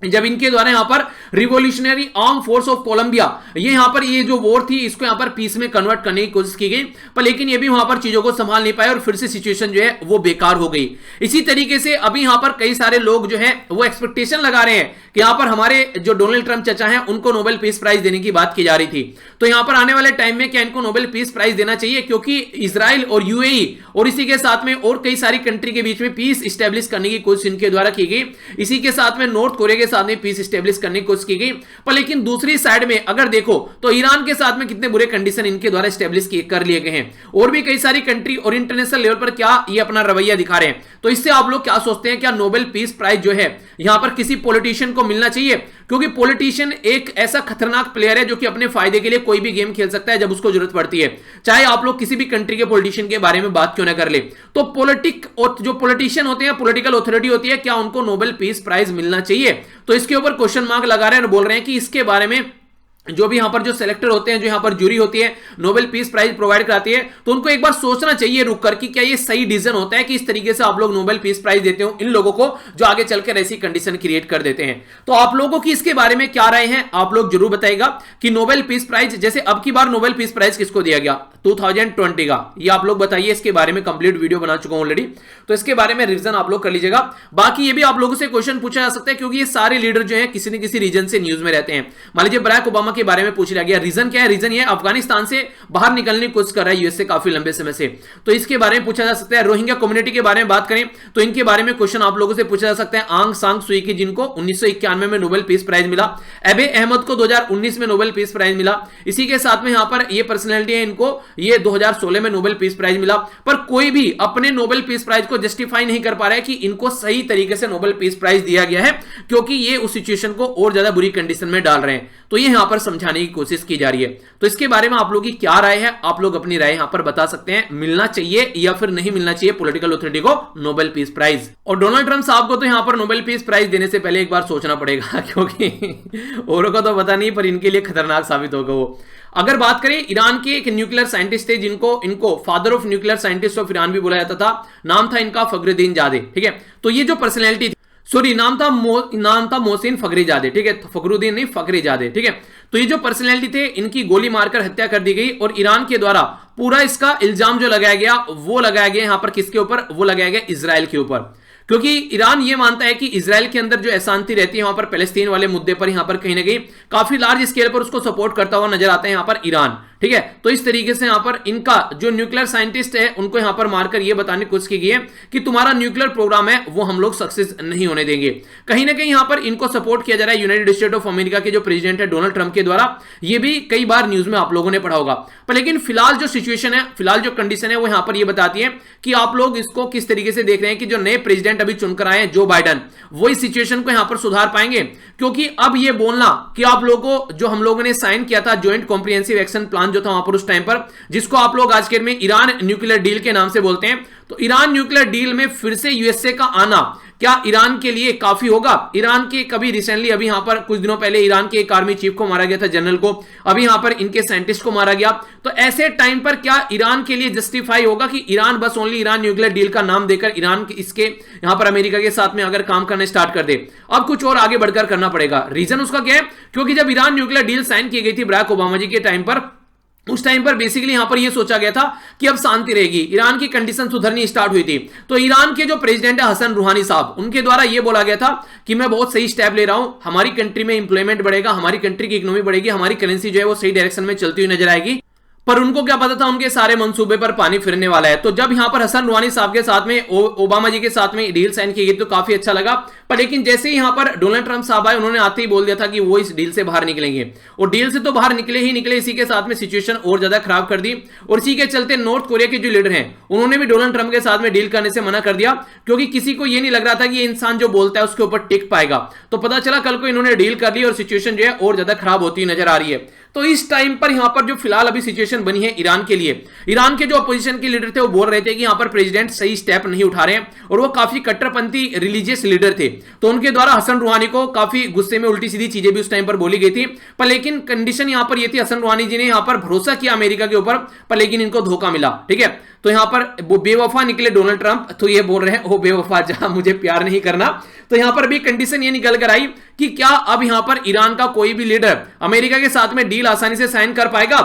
जब इनके द्वारा यहां पर revolutionary arm force of Colombia, ये यहां पर ये जो वॉर थी इसको यहां पर पीस में कन्वर्ट करने की कोशिश की गई, पर लेकिन ये भी वहां पर चीजों को संभाल नहीं पाए और फिर से सिचुएशन जो है वो बेकार हो गई। इसी तरीके से अभी यहां पर कई सारे लोग जो है वो एक्सपेक्टेशन लगा रहे हैं कि यहां पर हमारे जो डोनाल्ड ट्रंप चाचा हैं उनको नोबेल पीस प्राइज देने की बात की जा रही थी। तो यहां पर आने वाले टाइम में क्या इनको नोबेल पीस प्राइज देना चाहिए? क्योंकि इजराइल और यूएई और इसी के साथ में और कई सारी कंट्री के बीच में पीस स्टैब्लिश करने की कोशिश इनके द्वारा की गई, इसी के साथ में नॉर्थ कोरिया के साथ में पीस स्टैब्लिश करने की कोशिश की गई। पर लेकिन दूसरी साइड में अगर देखो तो ईरान के साथ में कितने बुरे कंडीशन इनके द्वारा स्टैब्लिश कर लिए गए हैं, और भी कई सारी कंट्री और इंटरनेशनल लेवल पर क्या ये अपना रवैया दिखा रहे हैं। तो इससे आप लोग क्या सोचते हैं, क्या नोबेल पीस प्राइज जो है यहां पर किसी पॉलिटिशियन को मिलना चाहिए? क्योंकि पॉलिटिशियन एक ऐसा खतरनाक प्लेयर है जो कि अपने फायदे के लिए कोई भी गेम खेल सकता है जब उसको जरूरत पड़ती है, चाहे आप लोग किसी भी कंट्री के पॉलिटिशियन के बारे में बात क्यों ना कर ले। तो जो पॉलिटिशियन होते हैं, पॉलिटिकल ऑथोरिटी होती है, क्या उनको नोबेल पीस प्राइज मिलना चाहिए? तो इसके ऊपर क्वेश्चन मार्क लगा रहे हैं और बोल रहे हैं कि इसके बारे में जो भी यहां पर जो सेलेक्टर होते हैं, जो यहां पर जूरी होती है, नोबेल पीस प्राइज प्रोवाइड कराती है, तो उनको एक बार सोचना चाहिए रुक कर कि क्या ये सही डिसीजन होता है कि इस तरीके से आप लोग नोबेल पीस प्राइज देते हो इन लोगों को जो आगे चलकर ऐसी कंडीशन क्रिएट कर देते हैं। तो आप लोगों की इसके बारे में क्या राय है, आप लोग जरूर बताइएगा कि नोबेल पीस प्राइज, जैसे अब की बार नोबेल पीस प्राइज किसको दिया गया 2020 का, ये आप लोग बताइए। इसके बारे में कंप्लीट वीडियो बना चुका हूं ऑलरेडी, तो इसके बारे में रिवीजन आप लोग कर लीजिएगा। बाकी ये भी आप लोगों से क्वेश्चन पूछा जा सकता है, क्योंकि ये सारे लीडर जो है किसी न किसी रीजन से न्यूज में रहते हैं। मान लीजिए बराक ओबामा के बारे में पूछ लिया गया, रीजन क्या है? रीजन ये अफगानिस्तान से बाहर निकलने की कोशिश कर रहा है यूएसए काफी लंबे समय से, तो इसके बारे में पूछा जा सकता है। रोहिंग्या कम्युनिटी के बारे में बात करें तो इनके बारे में क्वेश्चन आप लोगों से पूछा जा सकता है। आंग सांग सुई की, जिनको 1991 में नोबेल पीस प्राइज मिला, एबे अहमद को 2019 में नोबेल पीस प्राइज मिला। इसी के साथ में यहां पर ये पर्सनैलिटी है, इनको ये 2016 में नोबेल पीस प्राइज मिला, पर कोई भी अपने नोबेल पीस प्राइज को जस्टिफाई नहीं कर पा रहा है कि इनको सही तरीके से नोबेल पीस प्राइज दिया गया है, क्योंकि ये उस सिचुएशन को और ज्यादा बुरी कंडीशन में डाल रहे हैं। तो ये यहां पर समझाने की कोशिश की जा रही है। तो इसके बारे में आप लोगों की क्या राय है, आप लोग अपनी राय यहां पर बता सकते हैं, मिलना चाहिए या फिर नहीं मिलना चाहिए पॉलिटिकल अथॉरिटी को नोबेल पीस प्राइज। और डोनाल्ड ट्रंप साहब को तो यहां पर नोबेल पीस प्राइज देने से पहले एक बार सोचना पड़ेगा, क्योंकि औरों को तो पता नहीं पर इनके लिए खतरनाक साबित होगा वो। अगर बात करें, ईरान के एक न्यूक्लियर साइंटिस्ट थे इनको father of nuclear scientist of Iran भी बोला जाता था, नाम था इनका फखरुद्दीन जादे, ठीक है। तो ये जो पर्सनैलिटी, सॉरी नाम था मोहसिन फखरीजादे, ठीक है, फखरुद्दीन नहीं फखरीजादे, ठीक है। तो ये जो पर्सनैलिटी थे, इनकी गोली मारकर हत्या कर दी गई, और ईरान के द्वारा पूरा इसका इल्जाम जो लगाया गया वो लगाया गया यहां पर किसके ऊपर? वो लगाया गया इजराइल के ऊपर, क्योंकि ईरान ये मानता है कि इजराइल के अंदर जो अशांति रहती है वहां पर पैलेस्तीन वाले मुद्दे पर यहां पर कहीं ना कहीं काफी लार्ज स्केल पर उसको सपोर्ट करता हुआ नजर आता है यहां पर ईरान, ठीक है। तो इस तरीके से यहां पर इनका जो न्यूक्लियर साइंटिस्ट है उनको यहां पर मारकर यह बताने की कोशिश की गई है कि तुम्हारा न्यूक्लियर प्रोग्राम है वो हम लोग सक्सेस नहीं होने देंगे। कहीं ना कहीं यहां पर इनको सपोर्ट किया जा रहा है यूनाइटेड स्टेट ऑफ अमेरिका के जो प्रेसिडेंट है डोनाल्ड ट्रंप के द्वारा। यह भी कई बार न्यूज में आप लोगों ने पढ़ा होगा। पर लेकिन फिलहाल जो सिचुएशन है, फिलहाल जो कंडीशन है वो यहां पर यह बताती है कि आप लोग इसको किस तरीके से देख रहे हैं कि जो नए प्रेसिडेंट अभी चुनकर आए हैं जो बाइडन, वो इस सिचुएशन को यहां पर सुधार पाएंगे। क्योंकि अब यह बोलना कि आप लोगों को जो हम लोगों ने साइन किया था ज्वाइंट कॉम्प्रिहेंसिव एक्शन प्लान जो था वहां पर उस टाइम पर, जिसको आप लोग आज के में ईरान न्यूक्लियर डील के नाम से बोलते हैं, तो ईरान न्यूक्लियर डील में फिर से यूएसए का आना क्या ईरान के लिए काफी होगा? ईरान के कभी रिसेंटली अभी यहां पर कुछ दिनों पहले ईरान के एक आर्मी चीफ को मारा गया था, जनरल को, अभी यहां पर इनके साइंटिस्ट को मारा गया। तो ऐसे टाइम पर क्या ईरान के लिए जस्टिफाई होगा कि ईरान बस ओनली ईरान न्यूक्लियर डील का नाम देकर ईरान इसके यहां पर अमेरिका के साथ में अगर काम करने स्टार्ट कर दे? अब कुछ और आगे बढ़कर करना पड़ेगा। रीजन उसका क्या है? क्योंकि जब ईरान न्यूक्लियर डील साइन की गई थी बराक ओबामा जी के टाइम पर, उस टाइम पर बेसिकली यहां पर यह सोचा गया था कि अब शांति रहेगी, ईरान की कंडीशन सुधरनी स्टार्ट हुई थी। तो ईरान के जो प्रेसिडेंट है हसन रूहानी साहब, उनके द्वारा यह बोला गया था कि मैं बहुत सही स्टेप ले रहा हूं, हमारी कंट्री में इंप्लॉयमेंट बढ़ेगा, हमारी कंट्री की इकोनॉमी बढ़ेगी, हमारी करेंसी जो है वो सही डायरेक्शन में चलती हुई नजर आएगी। पर उनको क्या पता था उनके सारे मंसूबे पर पानी फिरने वाला है। तो जब यहां पर हसन रूहानी साहब के साथ में ओबामा जी के साथ में डील साइन की गई तो काफी अच्छा लगा। पर लेकिन जैसे ही यहां पर डोनाल्ड ट्रंप साहब आए, उन्होंने आते ही बोल दिया था कि वो इस डील से बाहर निकलेंगे, और डील से तो बाहर निकले ही निकले, इसी के साथ में सिचुएशन और ज्यादा खराब कर दी। और इसी के चलते नॉर्थ कोरिया के जो लीडर हैं उन्होंने भी डोनाल्ड ट्रंप के साथ में डील करने से मना कर दिया, क्योंकि किसी को यह नहीं लग रहा था कि ये इंसान जो बोलता है उसके ऊपर टिक पाएगा। तो पता चला कल को इन्होंने डील कर ली और सिचुएशन जो है और ज्यादा खराब होती नजर आ रही है। तो इस टाइम पर यहां पर जो फिलहाल अभी सिचुएशन बनी है ईरान के लिए, ईरान के जो अपोजिशन के लीडर थे वो बोल रहे थे कि यहां पर प्रेसिडेंट सही स्टेप नहीं उठा रहे हैं, और वो काफी कट्टरपंथी रिलीजियस लीडर थे। तो उनके द्वारा हसन रूहानी को काफी गुस्से में उल्टी सीधी चीजें भी उस टाइम पर बोली गई थी। पर लेकिन कंडीशन यहां पर यह थी, हसन रूहानी जी ने यहां पर भरोसा किया अमेरिका के ऊपर, पर लेकिन इनको धोखा मिला। ठीक है, तो यहां पर वो बेवफा निकले डोनाल्ड ट्रंप, तो ये बोल रहे हैं ओ बेवफा जहां मुझे प्यार नहीं करना। तो यहां पर भी कंडीशन ये निकल कर आई कि क्या अब यहां पर ईरान का कोई भी लीडर अमेरिका के साथ में डील आसानी से साइन कर पाएगा?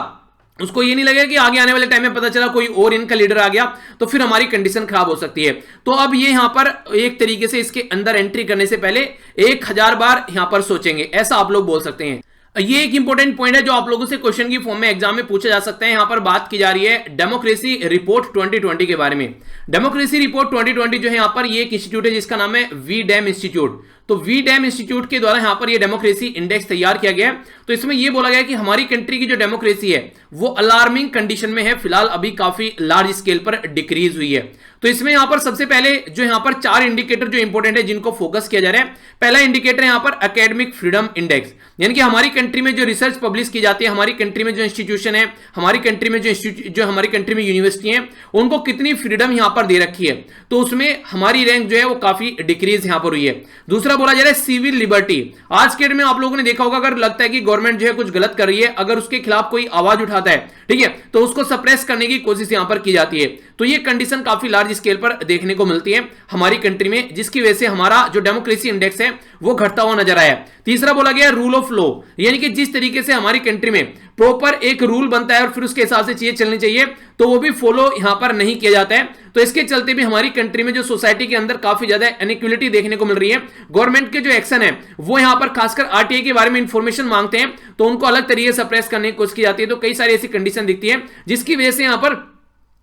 उसको ये नहीं लगेगा कि आगे आने वाले टाइम में पता चला कोई और इनका लीडर आ गया तो फिर हमारी कंडीशन खराब हो सकती है। तो अब ये यहां पर एक तरीके से इसके अंदर एंट्री करने से पहले 1000 बार यहां पर सोचेंगे, ऐसा आप लोग बोल सकते हैं। ये एक इंपॉर्टेंट पॉइंट है जो आप लोगों से क्वेश्चन की फॉर्म में एग्जाम में पूछा जा सकता है। यहां पर बात की जा रही है डेमोक्रेसी रिपोर्ट 2020 के बारे में। डेमोक्रेसी रिपोर्ट 2020 जो है यहां पर ये एक इंस्टीट्यूट है जिसका नाम है वीडैम इंस्टीट्यूट। तो वीडैम इंस्टीट्यूट के द्वारा यहां पर ये डेमोक्रेसी इंडेक्स तैयार किया गया है। तो इसमें यह बोला गया कि हमारी कंट्री की जो डेमोक्रेसी है वो अलार्मिंग कंडीशन में है, फिलहाल अभी काफी लार्ज स्केल पर डिक्रीज हुई है। तो इसमें यहां पर सबसे पहले जो यहां पर 4 इंडिकेटर जो इंपॉर्टेंट है जिनको फोकस किया जा रहा है। पहला इंडिकेटर यहां पर एकेडमिक फ्रीडम इंडेक्स, यानी कि हमारी कंट्री में जो रिसर्च पब्लिश की जाती है, हमारी कंट्री में जो इंस्टीट्यूशन है, हमारी कंट्री में जो हमारी कंट्री में यूनिवर्सिटी है, उनको कितनी फ्रीडम यहां पर दे रखी है। तो उसमें हमारी रैंक जो है वो काफी डिक्रीज यहां पर हुई है। दूसरा बोला जा रहा है सिविल लिबर्टी। आज के डेट में आप लोगों ने देखा होगा, अगर लगता है कि गवर्नमेंट जो है कुछ गलत कर रही है, अगर उसके खिलाफ कोई आवाज उठाता है, ठीक है, तो उसको सप्रेस करने की कोशिश यहां पर की जाती है। तो ये कंडीशन काफी लार्ज स्केल पर देखने को मिलती है हमारी कंट्री में, जिसकी वजह से हमारा जो डेमोक्रेसी इंडेक्स है वो घटता हुआ नजर आया। तीसरा बोला गया रूल ऑफ लॉ, यानी कि जिस तरीके से हमारी कंट्री में प्रॉपर एक रूल बनता है और फिर उसके हिसाब से चीजें चलनी चाहिए, तो वो भी फॉलो यहां पर नहीं किया जाता है। तो इसके चलते भी हमारी कंट्री में जो सोसाइटी के अंदर काफी ज्यादा इनइक्वालिटी देखने को मिल रही है। गवर्नमेंट के जो एक्शन है वो यहां पर खासकर आरटीआई के बारे में इंफॉर्मेशन मांगते हैं तो उनको अलग तरीके से सप्रेस करने की कोशिश की जाती है। तो कई सारी ऐसी कंडीशन दिखती है जिसकी वजह से यहां पर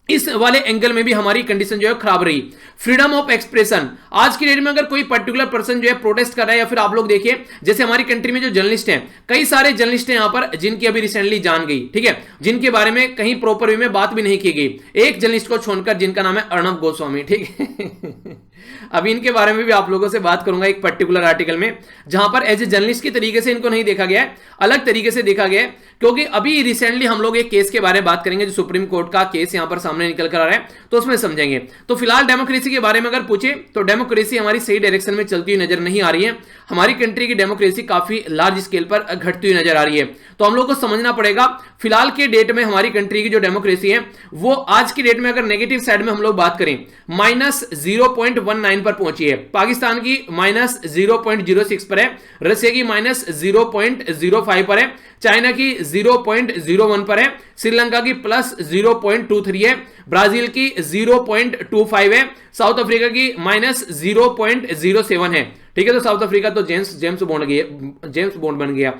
इस वाले एंगल में भी हमारी कंडीशन जो है खराब रही। फ्रीडम ऑफ एक्सप्रेशन, आज की डेट में अगर कोई पर्टिकुलर पर्सन जो है प्रोटेस्ट कर रहा है, या फिर आप लोग देखिए जैसे हमारी कंट्री में जो जर्नलिस्ट हैं, कई सारे जर्नलिस्ट हैं यहां पर जिनकी अभी रिसेंटली जान गई, ठीक है, जिनके बारे में कहीं प्रॉपर वे में बात भी नहीं की गई, एक जर्नलिस्ट को छोड़कर जिनका नाम है अर्णब गोस्वामी, ठीक है। अभी इनके बारे में भी आप लोगों से बात करूंगा एक पर्टिकुलर आर्टिकल में, जहां पर एज ए जर्नलिस्ट की तरीके से इनको नहीं देखा गया है, अलग तरीके से देखा गया है। क्योंकि अभी रिसेंटली हम लोग एक केस के बारे में बात करेंगे, जो सुप्रीम कोर्ट का केस यहां पर सामने निकल कर आ रहा है, तो उसमें समझेंगे। तो फिलहाल डेमोक्रेसी के बारे में अगर पूछे तो डेमोक्रेसी हमारी सही डायरेक्शन में चलती हुई नजर नहीं आ रही है। हमारी कंट्री की डेमोक्रेसी काफी लार्ज स्केल पर घटती हुई नजर आ रही है। तो हम लोग को समझना पड़ेगा फिलहाल के डेट में हमारी कंट्री की जो डेमोक्रेसी है वो आज की डेट में अगर नेगेटिव साइड में हम लोग बात करें -0.19 पर पहुंची है। पाकिस्तान की -0.06 पर है, रशिया की -0.05 पर है, चाइना की 0.01 पर है, श्रीलंका की +0.23 है, ब्राजील की 0.25 है, साउथ अफ्रीका की -0.07 है। ठीक है, तो साउथ अफ्रीका तो जेम्स बॉन्ड बन गया।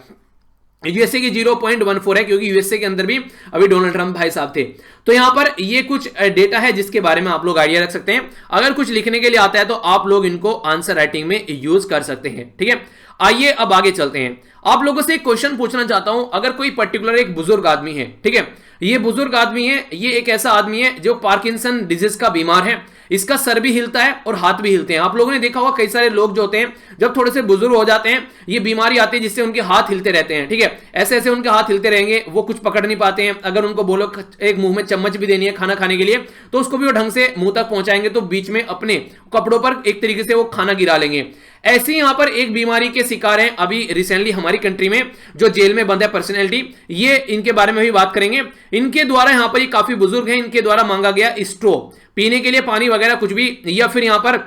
यूएसए की 0.14 है, क्योंकि यूएसए के अंदर भी अभी डोनाल्ड ट्रंप भाई साहब थे। तो यहां पर ये कुछ डेटा है जिसके बारे में आप लोग आइडिया रख सकते हैं। अगर कुछ लिखने के लिए आता है तो आप लोग इनको आंसर राइटिंग में यूज कर सकते हैं, ठीक है। आइए अब आगे चलते हैं। आप लोगों से एक क्वेश्चन पूछना चाहता हूं। अगर कोई पर्टिकुलर एक बुजुर्ग आदमी है, ठीक है, ये बुजुर्ग आदमी है, ये एक ऐसा आदमी है जो पार्किंसन डिजीज का बीमार है, इसका सर भी हिलता है और हाथ भी हिलते हैं। आप लोगों ने देखा होगा कई सारे लोग जो होते हैं जब थोड़े से बुजुर्ग हो जाते हैं ये बीमारी आती है जिससे उनके हाथ हिलते रहते हैं, ठीक है, ऐसे ऐसे उनके हाथ हिलते रहेंगे, वो कुछ पकड़ नहीं पाते हैं। अगर उनको बोलो एक मुंह में चम्मच भी देनी है खाना खाने के लिए तो उसको भी वो ढंग से मुंह तक पहुंचाएंगे तो बीच में अपने कपड़ों पर एक तरीके से वो खाना गिरा लेंगे। ऐसे यहां पर एक बीमारी के शिकार हैं अभी रिसेंटली हमारी कंट्री में जो जेल में बंद है पर्सनैलिटी, ये इनके बारे में भी बात करेंगे। इनके द्वारा यहां पर ये काफी बुजुर्ग हैं, इनके द्वारा मांगा गया स्ट्रो, पीने के लिए पानी वगैरह कुछ भी, या फिर यहां पर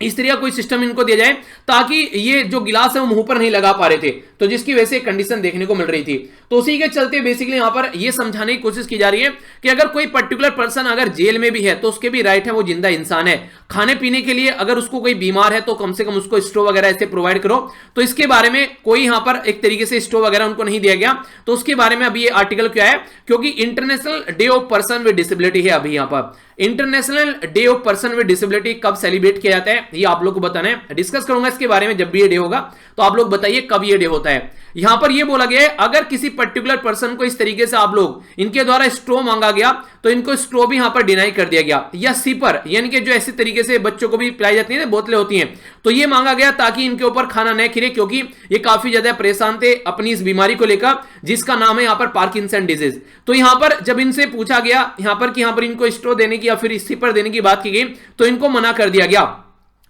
इस तरह का कोई सिस्टम इनको दिया जाए ताकि ये जो गिलास है वो मुंह पर नहीं लगा पा रहे थे, तो जिसकी वजह से कंडीशन देखने को मिल रही थी। तो उसी के चलते बेसिकली यहां पर ये समझाने की कोशिश की जा रही है कि अगर कोई पर्टिकुलर पर्सन अगर जेल में भी है तो उसके भी राइट है, वो जिंदा इंसान है। खाने पीने के लिए अगर उसको कोई बीमार है तो कम से कम उसको स्टोव वगैरह ऐसे प्रोवाइड करो। तो इसके बारे में कोई यहां पर एक तरीके से स्टोव वगैरह उनको नहीं दिया गया, तो उसके बारे में अभी ये आर्टिकल क्या है, क्योंकि international day of person with disability है अभी यहां पर। International day of person with disability कब सेलिब्रेट किया जाता है ये आप लोग को बताना है। डिस्कस करूंगा इसके बारे में जब भी ये डे होगा, तो आप लोग बताइए कब ये डे होता है। यहां पर ये बोला गया है अगर किसी पर्टिकुलर पर्सन को इस तरीके से आप लोग इनके द्वारा स्ट्रो मांगा गया तो इनको स्ट्रो भी यहां पर डिनाई कर दिया गया, या सिपर यानी कि जो ऐसे तरीके से बच्चों को भी पिलाई जाती है बोतलें होती हैं, तो ये मांगा गया ताकि इनके ऊपर खाना न खिले, क्योंकि ये काफी ज्यादा परेशान थे अपनी इस बीमारी को लेकर जिसका नाम है यहां पर पार्किंसन डिजीज। तो यहां पर जब इनसे पूछा गया यहां पर इनको स्ट्रो देने की या फिर सिपर देने की बात की गई तो इनको मना कर दिया गया।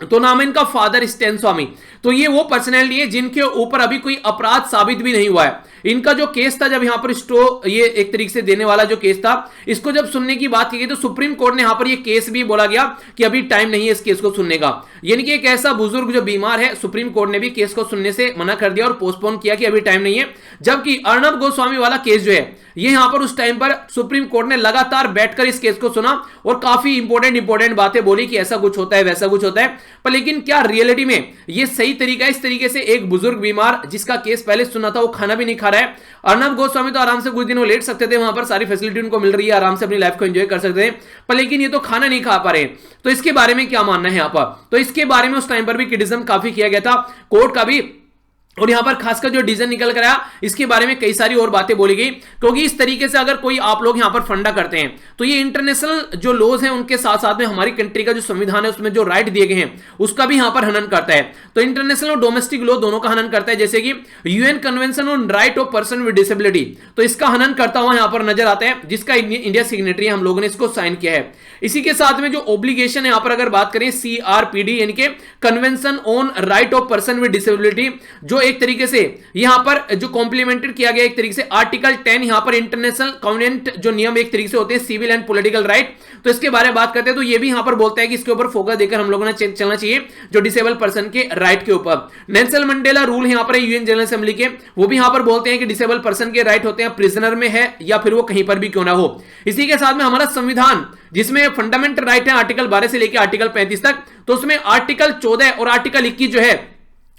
तो नाम है इनका फादर स्टैन स्वामी। तो ये वो पर्सनैलिटी है जिनके ऊपर अभी कोई अपराध साबित भी नहीं हुआ है। इनका जो केस था जब यहां पर स्ट्रो ये एक तरीके से देने वाला जो केस था, इसको जब सुनने की बात की गई तो सुप्रीम कोर्ट ने यहां पर ये केस भी बोला गया कि अभी टाइम नहीं है इस केस को सुनने का। यानी कि एक ऐसा बुजुर्ग जो बीमार है, सुप्रीम कोर्ट ने भी केस को सुनने से मना कर दिया और पोस्टपोन किया कि अभी टाइम नहीं है। जबकि अर्णब गोस्वामी वाला केस जो है ये यहां पर उस टाइम पर सुप्रीम कोर्ट ने लगातार बैठकर इस केस को सुना और काफी इंपॉर्टेंट बातें बोली कि ऐसा कुछ होता है वैसा कुछ होता है। पर लेकिन क्या रियलिटी में ये सही तरीका है? इस तरीके से एक बुजुर्ग बीमार जिसका केस पहले सुना था वो खाना भी नहीं खा रहा है। अर्णब गोस्वामी तो आराम से कुछ दिन वो लेट सकते थे, वहां पर सारी फैसिलिटी उनको मिल रही है, आराम से अपनी लाइफ को एंजॉय कर सकते हैं, पर लेकिन ये तो खाना नहीं खा पा रहे। तो इसके बारे में क्या मानना है यहां पर? तो इसके बारे में उस टाइम पर भी क्रिटिसिज्म काफी किया गया था कोर्ट का भी, और यहां पर खासकर जो डिसीजन निकल कर आया इसके बारे में कई सारी और बातें बोली गई। क्योंकि इस तरीके से अगर कोई आप लोग यहां पर फंडा करते हैं तो ये इंटरनेशनल जो लॉज हैं उनके साथ साथ में हमारी कंट्री का जो संविधान है उसमें जो राइट दिए गए हैं उसका भी यहां पर हनन करता है। तो इंटरनेशनल और डोमेस्टिक लॉ दोनों का हनन करता है, जैसे कि UN convention on right of person with disability, तो इसका हनन करता हुआ यहां पर नजर आता है, जिसका इंडिया सिग्नेटरी हम लोगों ने इसको साइन किया है। इसी के साथ में जो ऑब्लिगेशन है यहां पर अगर बात करें CRPD यानी कि convention on right of person with disability, जो एक तरीके से यहां पर जो कॉम्प्लीमेंटेड किया गया एक तरीके से आर्टिकल 10 यहां पर इंटरनेशनल कॉन्वेंट जो नियम एक तरीके से होते हैं सिविल एंड पॉलिटिकल राइट, तो इसके बारे में बात करते हैं तो ये भी यहां पर बोलता है कि इसके ऊपर फोकस देकर हम लोगों ने चलना चाहिए जो डिसेबल पर्सन के राइट के ऊपर। नेल्सन मंडेला रूल यहां पर यूएन जनरल असेंबली के, वो भी यहां पर बोलते हैं कि डिसेबल पर्सन के राइट होते हैं, प्रिजनर में है या फिर वो कहीं पर भी क्यों ना हो। इसी के साथ में हमारा संविधान जिसमें फंडामेंटल राइट है आर्टिकल 12 से लेकर आर्टिकल 35 तक, तो उसमें आर्टिकल 14 और आर्टिकल 21 जो है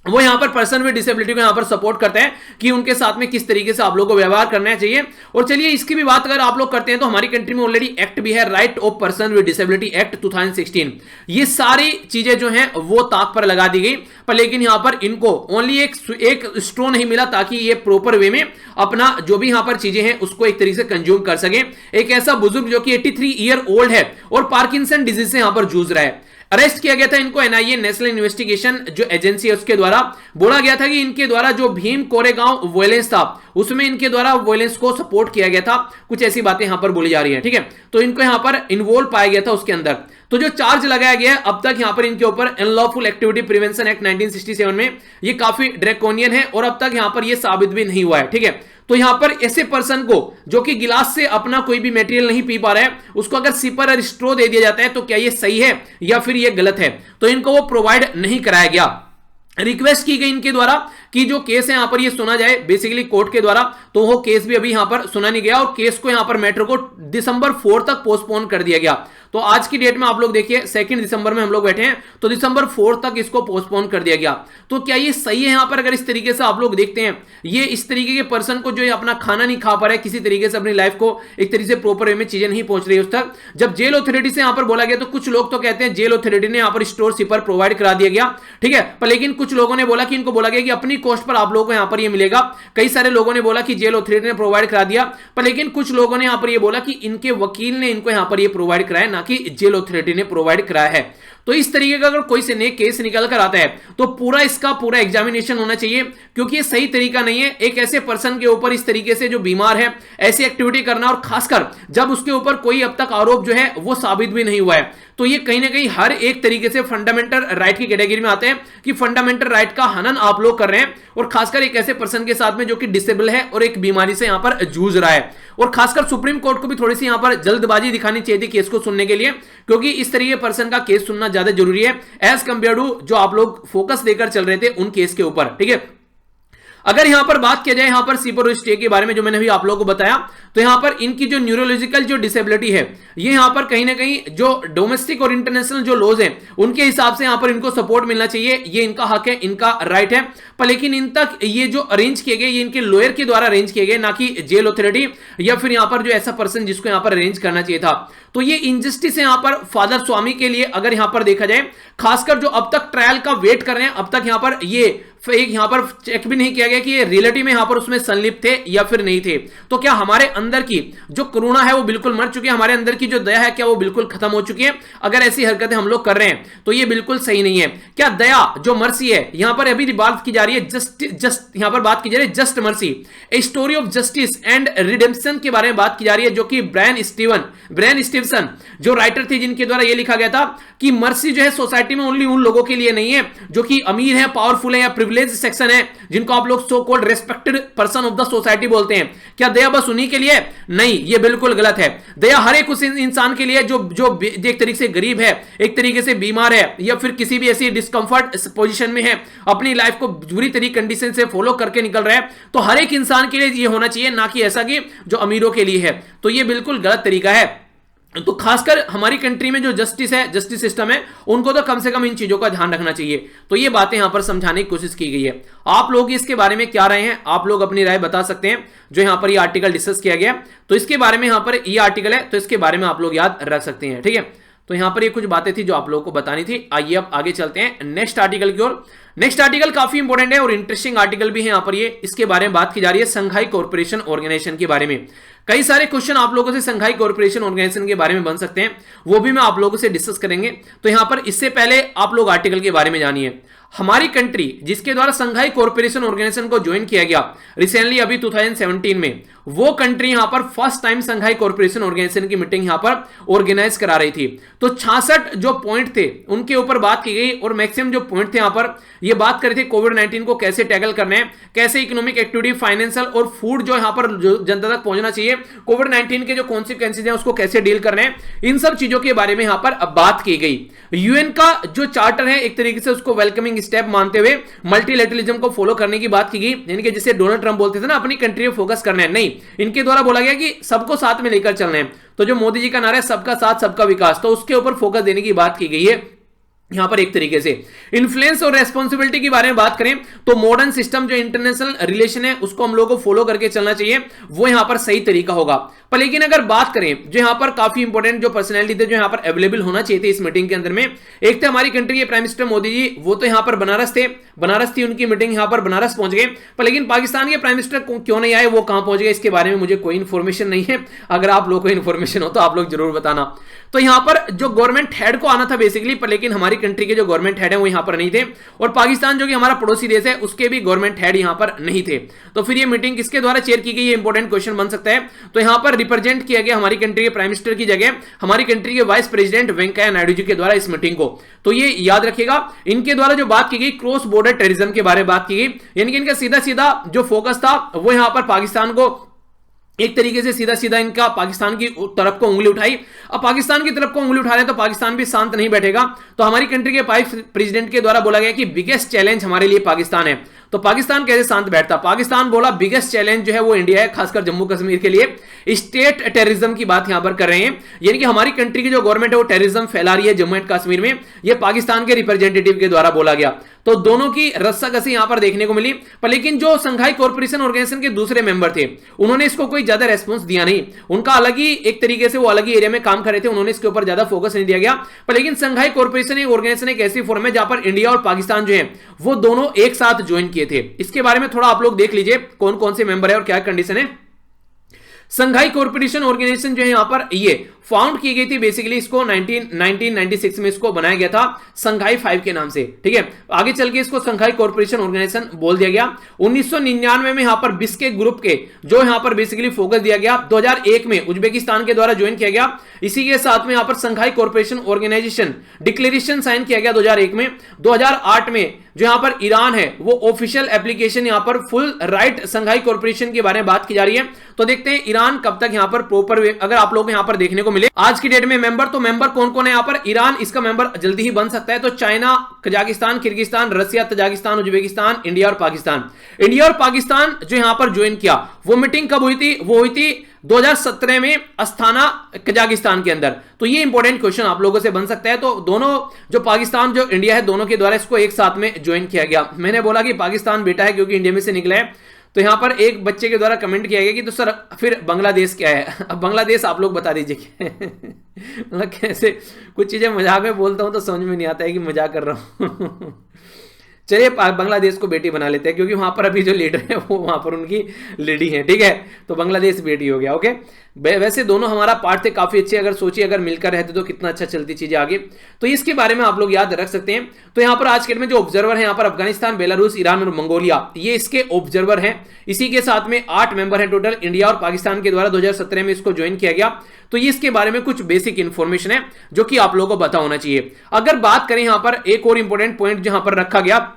वो यहां पर पर्सन विद डिसेबिलिटी को यहां पर सपोर्ट करते हैं कि उनके साथ में किस तरीके से आप लोगों को व्यवहार करना चाहिए। और चलिए इसकी भी बात अगर आप लोग करते हैं तो हमारी कंट्री में ऑलरेडी एक्ट भी है, right of person with disability act 2016। ये सारी चीजें जो हैं वो ताक पर लगा दी गई, पर लेकिन यहां पर इनको ओनली एक स्ट्रो नहीं मिला ताकि ये प्रॉपर वे में अपना जो भी यहां पर चीजें हैं उसको एक तरीके से कंज्यूम कर सके। एक ऐसा बुजुर्ग जो कि 83 ईयर ओल्ड है और पार्किंसन डिजीज से यहां पर जूझ रहा है। अरेस्ट किया गया था इनको NIA नेशनल इन्वेस्टिगेशन जो एजेंसी है उसके द्वारा। बोला गया था कि इनके द्वारा जो भीम कोरेगांव वायलेंस था उसमें इनके द्वारा वायलेंस को सपोर्ट किया गया था, कुछ ऐसी बातें यहां पर बोली जा रही है, ठीक है। तो इनको यहां पर इन्वॉल्व पाया गया था उसके अंदर। तो जो चार्ज लगाया गया है अब तक यहां पर इनके ऊपर अनलॉफुल एक्टिविटी प्रिवेंशन एक्ट 1967 में, ये काफी ड्रैकोनियन है और अब तक यहां पर ये साबित भी नहीं हुआ है, ठीक है। तो यहां पर ऐसे पर्सन को जो कि गिलास से अपना कोई भी मटेरियल नहीं पी पा रहा है उसको अगर सिपर और स्ट्रो दे दिया जाता है तो क्या ये सही है या फिर ये गलत है? तो इनको वो प्रोवाइड नहीं कराया गया। रिक्वेस्ट की गई इनके द्वारा कि जो केस है यहां पर ये सुना जाए बेसिकली कोर्ट के द्वारा, तो वो केस भी अभी यहां पर सुना नहीं गया और केस को यहां पर मैटर को दिसंबर 4 तक पोस्टपोन कर दिया गया। तो आज की डेट में आप लोग देखिए 2 दिसंबर में हम लोग बैठे हैं, तो दिसंबर 4 तक इसको पोस्टपोन कर दिया गया। तो क्या ये सही है यहां पर? अगर इस तरीके से आप लोग देखते हैं, ये इस तरीके के पर्सन को जो अपना खाना नहीं खा पा रहा है, किसी तरीके से अपनी लाइफ को एक तरीके से प्रॉपर वे में चीजें नहीं पहुंच रही है उस तक, जब जेल अथॉरिटी से यहां पर बोला गया तो कुछ लोग तो कहते हैं जेल अथॉरिटी ने यहां पर स्टोर सीपर प्रोवाइड करा दिया गया, ठीक है, पर लेकिन कुछ लोगों ने बोला कि इनको बोला गया कि अपनी कॉस्ट पर आप लोगों को यहां पर ये मिलेगा। कई सारे लोगों ने बोला कि जेल अथॉरिटी ने प्रोवाइड करा दिया, पर लेकिन कुछ लोगों ने यहां पर ये बोला कि इनके वकील ने इनको यहां पर ये प्रोवाइड कराया, ना कि जेल अथॉरिटी ने प्रोवाइड कराया है। तो इस तरीके का अगर कोई से नए केस निकल कर आता है तो पूरा इसका पूरा एग्जामिनेशन होना चाहिए, क्योंकि ये सही तरीका नहीं है एक ऐसे पर्सन के ऊपर इस तरीके से जो बीमार है ऐसी एक्टिविटी करना, और खासकर जब उसके ऊपर कोई अब तक आरोप जो है वो साबित भी नहीं हुआ है। तो ये कहीं ना कहीं हर एक तरीके से फंडामेंटल राइट की कैटेगरी में आते हैं कि फंडामेंटल राइट का हनन आप लोग कर रहे हैं, और खासकर एक ऐसे पर्सन के साथ में जो कि डिसेबल है और एक बीमारी से यहां पर जूझ रहा है। और खासकर सुप्रीम कोर्ट को भी थोड़ी सी यहां पर जल्दबाजी दिखानी चाहिए थी केस को सुनने के लिए, क्योंकि इस तरीके पर्सन का केस सुनना ज्यादा जरूरी है एज कंपेयर टू जो आप लोग फोकस देकर चल रहे थे उन केस के ऊपर, ठीक है। अगर यहां पर बात किया जाए यहां पर सीपर स्टे के बारे में जो मैंने अभी आप लोगों को बताया, तो यहां पर इनकी जो न्यूरोलॉजिकल जो डिसेबिलिटी है, ये यहां पर कहीं ना कहीं जो डोमेस्टिक और इंटरनेशनल जो लॉज हैं उनके हिसाब से यहां पर इनको सपोर्ट मिलना चाहिए, ये इनका हक है, इनका राइट है। पर लेकिन इन तक ये जो अरेंज किए गए ये इनके लॉयर के द्वारा अरेंज किए गए, ना कि जेल अथॉरिटी या फिर यहां पर जो ऐसा पर्सन जिसको यहां पर अरेंज करना चाहिए था। तो ये इंजस्टिस है यहां पर फादर स्वामी के लिए, अगर यहां पर देखा जाए, खासकर जो अब तक ट्रायल का वेट कर रहे हैं, अब तक यहां पर ये एक यहां पर चेक भी नहीं किया गया कि ये रिलेटिव में यहां पर उसमें संलिप्त थे या फिर नहीं थे। तो क्या हमारे अंदर की जो करुणा है वो बिल्कुल मर चुकी है, हमारे अंदर की जो दया है क्या वो बिल्कुल खत्म हो चुकी है? अगर ऐसी हरकतें हम लोग कर रहे हैं तो ये बिल्कुल सही नहीं है। क्या दया जो मर्सी है यहां पर अभी बात की जा रही है, जस्ट यहां पर बात की जा रही है just mercy, a story of justice and redemption के बारे में बात की जा रही है, जो कि ब्रायन स्टीवसन जो राइटर थे जिनके द्वारा ये लिखा गया था कि मर्सी जो है सोसाइटी में ओनली उन लोगों के लिए नहीं है जो कि अमीर है, पावरफुल है या प्रिविलेज सेक्शन है, जिनको आप लोग so called respected person of the society बोलते हैं। क्या दया बस उन्हीं के लिए? नहीं, ये बिल्कुल गलत है। दया हर एक उस इंसान के लिए जो एक तरीके से गरीब है, एक तरीके से बीमार है, या फिर किसी भी ऐसी डिस्कंफर्ट पोजीशन में है, अपनी लाइफ को बुरी तरीके कंडीशन से फॉलो करके निकल रहा है, तो हर एक इंसान के लिए ये होना चाहिए, ना कि ऐसा कि जो अमीरों के लिए है। तो ये बिल्कुल गलत तरीका है। तो खासकर हमारी कंट्री में जो जस्टिस है, जस्टिस सिस्टम है, उनको तो कम से कम इन चीजों का ध्यान रखना चाहिए। तो ये बातें यहां पर समझाने की कोशिश की गई है। आप लोग इसके बारे में क्या राय हैं? आप लोग अपनी राय बता सकते हैं। जो यहां पर ये आर्टिकल डिस्कस किया गया तो इसके बारे में यहां पर ये आर्टिकल है, तो इसके बारे में आप लोग याद रख सकते हैं, ठीक है। तो यहां पर ये कुछ बातें थी जो आप लोगों को बतानी थी। आइए अब आगे चलते हैं नेक्स्ट आर्टिकल की ओर। नेक्स्ट आर्टिकल काफी इंपॉर्टेंट है और इंटरेस्टिंग आर्टिकल भी है यहां पर। ये इसके बारे में बात की जा रही है संघाई कॉर्पोरेशन ऑर्गेनाइजेशन के बारे में। कई सारे क्वेश्चन आप लोगों से संघाई कॉर्पोरेशन ऑर्गेनाइजेशन के बारे में बन सकते हैं, वो भी मैं आप लोगों से डिस्कस करेंगे। तो यहां पर इससे पहले आप लोग आर्टिकल के बारे में जानिए। हमारी कंट्री जिसके द्वारा संघाई कॉर्पोरेशन ऑर्गेनाइजेशन को ज्वाइन किया गया रिसेंटली अभी 2017 में, वो कंट्री यहां पर first time Shanghai corporation organisation की मीटिंग यहां पर ऑर्गेनाइज करा रही थी। तो 66 जो पॉइंट थे उनके ऊपर बात की गई, और मैक्सिमम जो पॉइंट थे यहां पर ये बात कर रहे थे कोविड-19 को कैसे टैकल करना है, कैसे इकोनॉमिक एक्टिविटी, फाइनेंशियल और फूड जो यहां पर जनता तक पहुंचना चाहिए, कोविड-19 के जो कॉन्सिक्वेंसेज हैं उसको कैसे डील करना है, इन सब चीजों के बारे में यहां पर अब बात की गई। यूएन का जो चार्टर है एक तरीके से उसको वेलकमिंग स्टेप मानते हुए मल्टीलैटरलिज्म को फॉलो करने की बात की गई, यानी कि जिसे डोनाल्ड ट्रंप बोलते थे ना अपनी कंट्री में फोकस करना है, नहीं, इनके द्वारा बोला गया कि सबको साथ में लेकर चलना है। तो जो मोदी जी का नारा है सबका साथ सबका विकास, तो उसके ऊपर फोकस देने की बात की गई है यहां पर। एक तरीके से इन्फ्लुएंस और रेस्पॉन्सिबिलिटी के बारे में बात करें तो मॉडर्न सिस्टम जो इंटरनेशनल रिलेशन है उसको हम लोगों को फॉलो करके चलना चाहिए, वो यहां पर सही तरीका होगा। पर लेकिन अगर बात करें जो यहां पर काफी इंपॉर्टेंट जो पर्सनैलिटी थे जो यहां पर अवेलेबल होना चाहिए थे इस मीटिंग के अंदर में, एक थे हमारी कंट्री के प्राइम मिनिस्टर मोदी जी, वो तो यहां पर बनारस थे, बनारस थी उनकी मीटिंग, यहां पर बनारस पहुंच गए। पर लेकिन पाकिस्तान के प्राइम मिनिस्टर क्यों नहीं आए, वो कहां पहुंच गए, इसके बारे में मुझे कोई इंफॉर्मेशन नहीं है। अगर आप लोगों को इंफॉर्मेशन हो तो आप लोग जरूर बताना। तो यहां पर जो गवर्नमेंट हेड को आना था बेसिकली, पर लेकिन हमारी कंट्री के जो गवर्नमेंट हेड है वो यहां पर नहीं थे, और पाकिस्तान जो कि हमारा पड़ोसी देश है उसके भी गवर्नमेंट हेड यहां पर नहीं थे। तो फिर ये मीटिंग किसके द्वारा चेयर की गई, ये इंपॉर्टेंट क्वेश्चन बन सकता है। तो यहां पर रिप्रेजेंट किया गया हमारी कंट्री के प्राइम मिनिस्टर की जगह हमारी कंट्री के वाइस प्रेसिडेंट वेंकैया नायडू जी के द्वारा इस मीटिंग को। तो ये याद रखिएगा, इनके द्वारा जो बात की गई क्रॉस बॉर्डर टेररिज्म के बारे में बात की गई, यानी कि इनका सीधा सीधा जो फोकस था वो यहां पर पाकिस्तान को एक तरीके से सीधा सीधा इनका पाकिस्तान की तरफ को उंगली उठाई। अब पाकिस्तान की तरफ को उंगली उठा रहे हैं तो पाकिस्तान भी शांत नहीं बैठेगा। तो हमारी कंट्री के वाइस प्रेसिडेंट के द्वारा बोला गया कि बिगेस्ट चैलेंज हमारे लिए पाकिस्तान है। तो पाकिस्तान कैसे शांत बैठता? पाकिस्तान बोला बिगेस्ट चैलेंज जो है वो इंडिया है, खासकर जम्मू कश्मीर के लिए स्टेट टेररिज्म की बात यहां पर कर रहे हैं, यानी कि हमारी कंट्री की जो गवर्नमेंट है वो टेररिज्म फैला रही है जम्मू एंड कश्मीर में, ये पाकिस्तान के रिप्रेजेंटेटिव के द्वारा बोला गया। तो दोनों की रस्साकसी यहां पर देखने को मिली, पर लेकिन जो संघाई कॉर्पोरेशन ऑर्गेनाइजेशन के दूसरे मेंबर थे उन्होंने इसको कोई ज्यादा रेस्पॉन्स दिया नहीं, उनका अलग ही एक तरीके से वो अलग ही एरिया में काम कर रहे थे, उन्होंने इसके ऊपर ज्यादा फोकस नहीं दिया गया। पर लेकिन संघाई कॉर्पोरेशन एक ऑर्गेनाइजेशन एक ऐसी फॉर्म है जहां पर इंडिया और पाकिस्तान जो है वो दोनों एक साथ ज्वाइन किए थे। इसके बारे में थोड़ा आप लोग देख लीजिए कौन कौन से मेंबर है और क्या कंडीशन है। संघाई कॉर्पोरेशन ऑर्गेनाइजेशन जो है यहां पर ये फाउंड की गई थी, बेसिकली इसको 1996 में इसको बनाया गया था संघाई 5 के नाम से, ठीक है। आगे चल के इसको संघाई कॉर्पोरेशन ऑर्गेनाइजेशन बोल दिया गया। 1999 में यहां पर बिस्केक ग्रुप के जो यहां पर बेसिकली फोकस दिया गया। 2001 में उज्बेकिस्तान के द्वारा ज्वाइन किया गया। इसी के साथ में यहां पर Shanghai corporation organisation declaration sign किया गया 2001 में। 2008 में जो यहां पर ईरान है वो ऑफिशियल एप्लीकेशन यहां पर फुल राइट संघाई कॉर्पोरेशन के बारे में बात की जा रही है। तो देखते हैं ईरान कब तक यहां पर प्रॉपर अगर आप लोग यहां पर देखने को मिले आज की डेट में मेंबर, तो मेंबर कौन कौन है यहां पर? ईरान इसका मेंबर जल्दी ही बन सकता है, तो चाइना, कजाकिस्तान, किर्गिस्तान, रसिया, तजाकिस्तान, उज्बेकिस्तान, इंडिया और पाकिस्तान। इंडिया और पाकिस्तान जो यहां पर ज्वाइन किया वो मीटिंग कब हुई थी? वो हुई थी 2017 में अस्थाना कजाकिस्तान के अंदर। तो ये इंपॉर्टेंट क्वेश्चन आप लोगों से बन सकता है। तो दोनों जो पाकिस्तान जो इंडिया है दोनों के द्वारा इसको एक साथ में ज्वाइन किया गया। मैंने बोला कि पाकिस्तान बेटा है क्योंकि इंडिया में से निकला है। तो यहां पर एक बच्चे के द्वारा कमेंट किया गया कि तो सर फिर बांग्लादेश क्या है? अब बांग्लादेश आप लोग बता दीजिए। मतलब कैसे कुछ चीजें मजाक में बोलता हूं तो समझ में नहीं आता है कि मजाक कर रहा हूं। चलिए बांग्लादेश को बेटी बना लेते हैं क्योंकि वहां पर अभी जो लीडर है वो वहां पर उनकी लेडी है, ठीक है। तो बांग्लादेश बेटी हो गया, ओके। वैसे दोनों हमारा पार्ट थे काफी अच्छे, अगर सोचिए अगर मिलकर रहते तो कितना अच्छा चलती चीजें आगे। तो इसके बारे में आप लोग याद रख सकते हैं। तो यहाँ पर आज के में जो ऑब्जर्वर है यहाँ पर अफगानिस्तान, बेलारूस, ईरान और मंगोलिया, ये इसके ऑब्जर्वर हैं। इसी के साथ में 8 मेंबर हैं टोटल। इंडिया और पाकिस्तान के द्वारा 2017 में इसको ज्वाइन किया गया। तो ये इसके बारे में कुछ बेसिक इंफॉर्मेशन है जो कि आप लोगों को पता होना चाहिए। अगर बात करें यहां पर एक और इंपॉर्टेंट पॉइंट जहां पर रखा गया,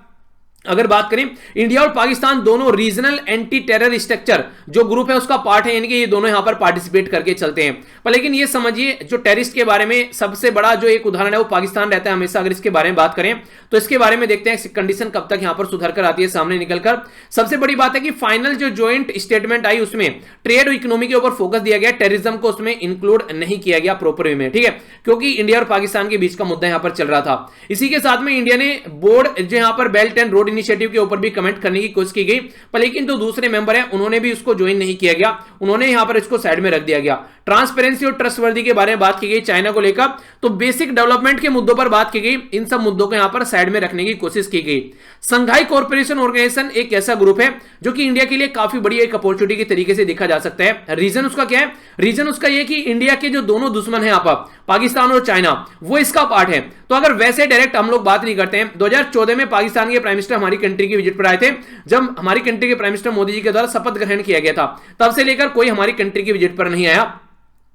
अगर बात करें इंडिया और पाकिस्तान दोनों रीजनल एंटी टेरर स्ट्रक्चर जो ग्रुप है उसका पार्ट है, यानी कि ये दोनों यहां पर पार्टिसिपेट करके चलते हैं। पर लेकिन ये समझिए जो टेररिस्ट के बारे में सबसे बड़ा जो एक उदाहरण है वो पाकिस्तान रहता है हमेशा। अगर इसके बारे में बात करें तो इसके बारे में देखते हैं कंडीशन कब तक यहां पर सुधर कर आती है सामने निकलकर। सबसे बड़ी बात है कि फाइनल जो ज्वाइंट स्टेटमेंट आई उसमें ट्रेड और इकोनॉमी के ऊपर फोकस दिया गया, टेररिज्म को उसमें इंक्लूड नहीं किया गया प्रॉपर वे में, ठीक है, क्योंकि इंडिया और पाकिस्तान के बीच का मुद्दा यहां पर चल रहा था। इसी के साथ में इंडिया ने बोर्ड जो यहां पर बेल्ट एंड रोड इनिशिएटिव के ऊपर भी कमेंट करने की कोशिश की गई, पर लेकिन जो दूसरे मेंबर हैं उन्होंने भी उसको ज्वाइन नहीं किया गया, उन्होंने यहां पर इसको साइड में रख दिया गया। ट्रांसपेरेंसी और ट्रस्टवर्दी के बारे में बात की गई चाइना को लेकर, तो बेसिक डेवलपमेंट के मुद्दों पर बात की गई, इन सब मुद्दों को यहां पर साइड में रखने की कोशिश की गई। संघाई कॉर्पोरेशन ऑर्गेनाइजेशन एक ऐसा ग्रुप है जो कि इंडिया के लिए काफी बड़ी एक अपॉर्चुनिटी के तरीके से देखा जा सकता है। रीजन उसका क्या है? रीजन उसका यह कि इंडिया के जो दोनों दुश्मन हैं आप पाकिस्तान और चाइना, वो इसका पार्ट है। तो अगर वैसे डायरेक्ट हम लोग बात नहीं करते हैं, 2014 में पाकिस्तान के प्राइम मिनिस्टर हमारी कंट्री की विजिट पर आए थे, जब हमारी कंट्री के प्राइम मिनिस्टर मोदी जी के द्वारा शपथ ग्रहण किया गया था, तब से लेकर कोई हमारी कंट्री की विजिट पर नहीं आया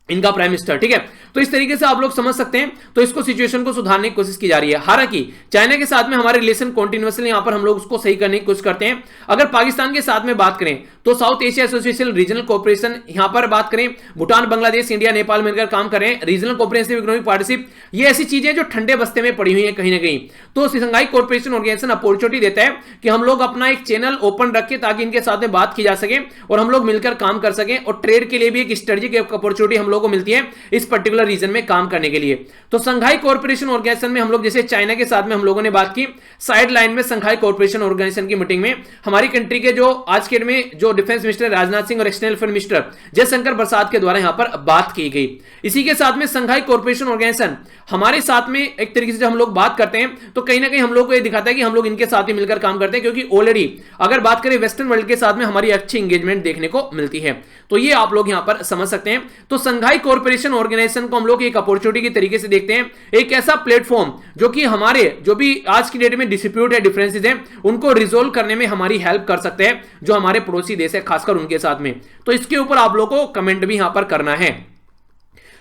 इनका प्राइम मिनिस्टर, ठीक है। तो इस तरीके से आप लोग समझ सकते हैं। तो इसको सिचुएशन को सुधारने की कोशिश की जा रही है। हालांकि चाइना के साथ में हमारे रिलेशन कंटीन्यूअसली यहां पर हम लोग उसको सही करने की कोशिश करते हैं। अगर पाकिस्तान के साथ में बात करें तो south Asia association regional cooperation, यहां पर बात करें भूटान, बांग्लादेश, इंडिया, नेपाल मिलकर काम कर रहे हैं। रीजनल कोऑपरेटिव इकोनॉमिक पार्टनरशिप, ये ऐसी चीजें जो ठंडे बस्ते में पड़ी हुई है कहीं ना कहीं। तो संघाई कॉर्पोरेशन ऑर्गेनाइजेशन अपॉर्चुनिटी देता है कि हम लोग अपना एक चैनल ओपन रखें ताकि इनके साथ में बात की जा सके और हम लोग मिलकर काम कर सकें, और ट्रेड के लिए भी एक स्ट्रेटेजिक अपॉर्चुनिटी हम लोग को मिलती है इस पर्टिकुलर रीजन में काम करने के लिए। तो संघाई कॉर्पोरेशन ऑर्गेनाइजेशन में हम लोग जैसे चाइना के साथ में हम लोगों ने बात की, साइड लाइन में संघाई कॉर्पोरेशन ऑर्गेनाइजेशन की मीटिंग में हमारी कंट्री के जो आज के में जो डिफेंस मिनिस्टर राजनाथ सिंह और external affair minister Jaishankar Prasad के द्वारा यहां पर बात की गई। इसी के साथ में संघाई कॉर्पोरेशन ऑर्गेनाइजेशन हमारे साथ में एक तरीके से जब हम लोग बात करते हैं तो कहीं ना कहीं हम लोग को यह दिखाता है कि हम लोग इनके साथ ही मिलकर काम करते हैं, क्योंकि ऑलरेडी अगर बात करें वेस्टर्न वर्ल्ड के साथ में हमारी अच्छी एंगेजमेंट देखने को मिलती है। तो ये आप लोग यहां पर समझ सकते हैं। तो संघाई कॉर्पोरेशन ऑर्गेनाइजेशन को हम लोग एक अपॉर्चुनिटी के तरीके से देखते हैं, एक ऐसा प्लेटफॉर्म जो कि हमारे जो भी आज की डेट में डिस्प्यूट है, डिफरेंसेस हैं, उनको रिजोल्व करने में हमारी हेल्प कर सकते हैं जो हमारे पड़ोसी देश है, खासकर उनके साथ में। तो इसके ऊपर आप लोगों को कमेंट भी यहां पर करना है।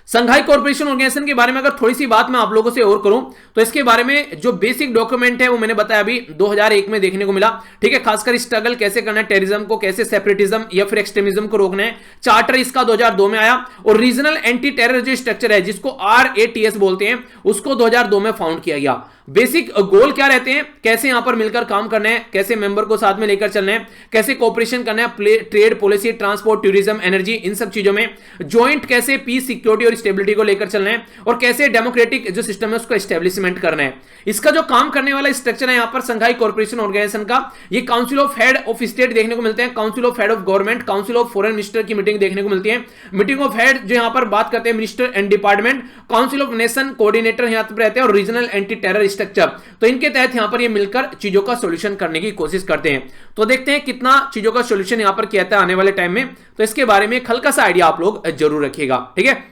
संघाई कॉर्पोरेशन ऑर्गेनाइजेशन के बारे में अगर थोड़ी सी बात मैं आप लोगों से और करूं तो इसके बारे में जो बेसिक डॉक्यूमेंट है वो मैंने बताया अभी 2001 में देखने को मिला, ठीक है। खासकर स्ट्रगल कैसे करना है, टेररिज्म को कैसे, सेपरेटिज्म या फिर एक्सट्रीमिज्म को रोकना है। चार्टर इसका 2002 में आया, और रीजनल एंटी टेरर जो स्ट्रक्चर है जिसको RATS बोलते हैं उसको 2002 में फाउंड किया गया। बेसिक गोल क्या रहते हैं, कैसे यहां पर मिलकर काम करना है, कैसे मेंबर को साथ में लेकर चलना है, कैसे कोऑपरेशन करना है, trade policy, transport, tourism, energy, इन सब चीजों में ज्वाइंट कैसे पीस, सिक्योरिटी और स्टेबिलिटी को लेकर चलना है, और कैसे डेमोक्रेटिक जो सिस्टम है उसको एस्टेब्लिशमेंट करना है। इसका जो काम करने वाला स्ट्रक्चर है यहां पर संघाई कॉर्पोरेशन ऑर्गेनाइजेशन का, ये council of head of state देखने को मिलते हैं, council of head of government, council of foreign minister की मीटिंग देखने को मिलती है, मीटिंग ऑफ हेड जो यहां पर बात करते हैं minister and department, council of nation coordinator यहां पर रहते हैं, और रीजनल एंटी टेरर स्ट्रक्चर। तो इनके तहत यहां पर ये मिलकर चीजों का सॉल्यूशन करने की कोशिश करते हैं। तो देखते हैं कितना चीजों का सॉल्यूशन यहां पर किया जाता है आने वाले टाइम में, तो इसके बारे में एक हल्का सा आइडिया आप लोग जरूर रखिएगा, ठीक है।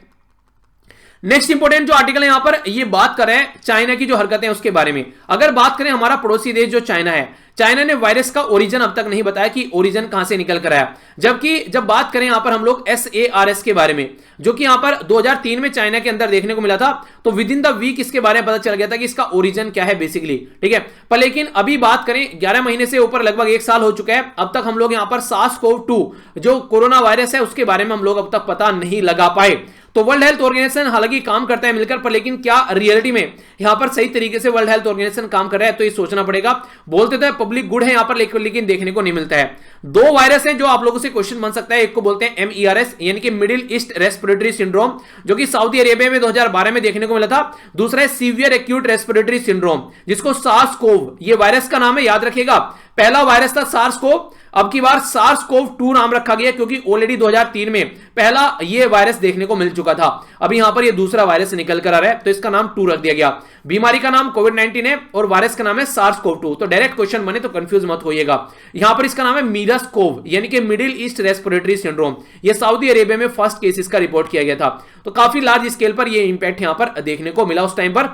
नेक्स्ट इंपोर्टेंट जो आर्टिकल है यहां पर ये बात कर रहे हैं चाइना की जो हरकतें हैं उसके बारे में। अगर बात करें हमारा पड़ोसी देश जो चाइना है, चाइना ने वायरस का ओरिजिन अब तक नहीं बताया कि ओरिजिन कहां से निकल कर आया, जबकि जब बात करें यहां पर हम लोग SARS के बारे में, जो कि यहां पर 2003 में चाइना के अंदर देखने को मिला था, तो विद इन द वीक इसके बारे में पता चल गया था कि इसका ओरिजिन क्या है बेसिकली, ठीक है। पर लेकिन अभी बात करें 11 महीने से ऊपर लगभग 1 साल हो चुका है, अब तक हम लोग यहां पर SARS-CoV-2 जो कोरोना वायरस है उसके बारे में हम लोग अब तक पता नहीं लगा पाए। तो वर्ल्ड हेल्थ ऑर्गेनाइजेशन हालांकि काम करता है मिलकर, पर लेकिन क्या रियलिटी में यहां पर सही तरीके से वर्ल्ड हेल्थ ऑर्गेनाइजेशन काम कर रहा है, तो ये सोचना पड़ेगा। बोलते तो पब्लिक गुड है यहां पर, लेकिन देखने को नहीं मिलता है। 2 वायरस हैं जो आप लोगों से क्वेश्चन बन सकता है, एक को बोलते हैं MERS यानी कि मिडिल ईस्ट रेस्पिरेटरी सिंड्रोम, जो कि सऊदी अरेबिया में 2012 में देखने को मिला था। दूसरा है सीवियर एक्यूट रेस्पिरेटरी सिंड्रोम, जिसको SARS-CoV ये वायरस का नाम है, याद रखिएगा। पहला वायरस था SARS-CoV, अब की बार SARS-CoV-2 नाम रखा गया क्योंकि ऑलरेडी 2003 में पहला ये वायरस देखने को मिल चुका था। अब यहां पर ये दूसरा वायरस निकल कर आ रहा है, तो इसका नाम 2 रख दिया गया। बीमारी का नाम कोविड-19 है और वायरस का नाम है SARS-CoV-2। तो डायरेक्ट क्वेश्चन बने तो कंफ्यूज मत होइएगा। यहां पर इसका नाम है MERS-CoV यानी कि मिडिल ईस्ट रेस्पिरेटरी सिंड्रोम। ये सऊदी अरेबिया में फर्स्ट केसेस का रिपोर्ट किया गया था, तो काफी लार्ज स्केल पर ये इंपैक्ट यहां पर देखने को मिला उस टाइम पर।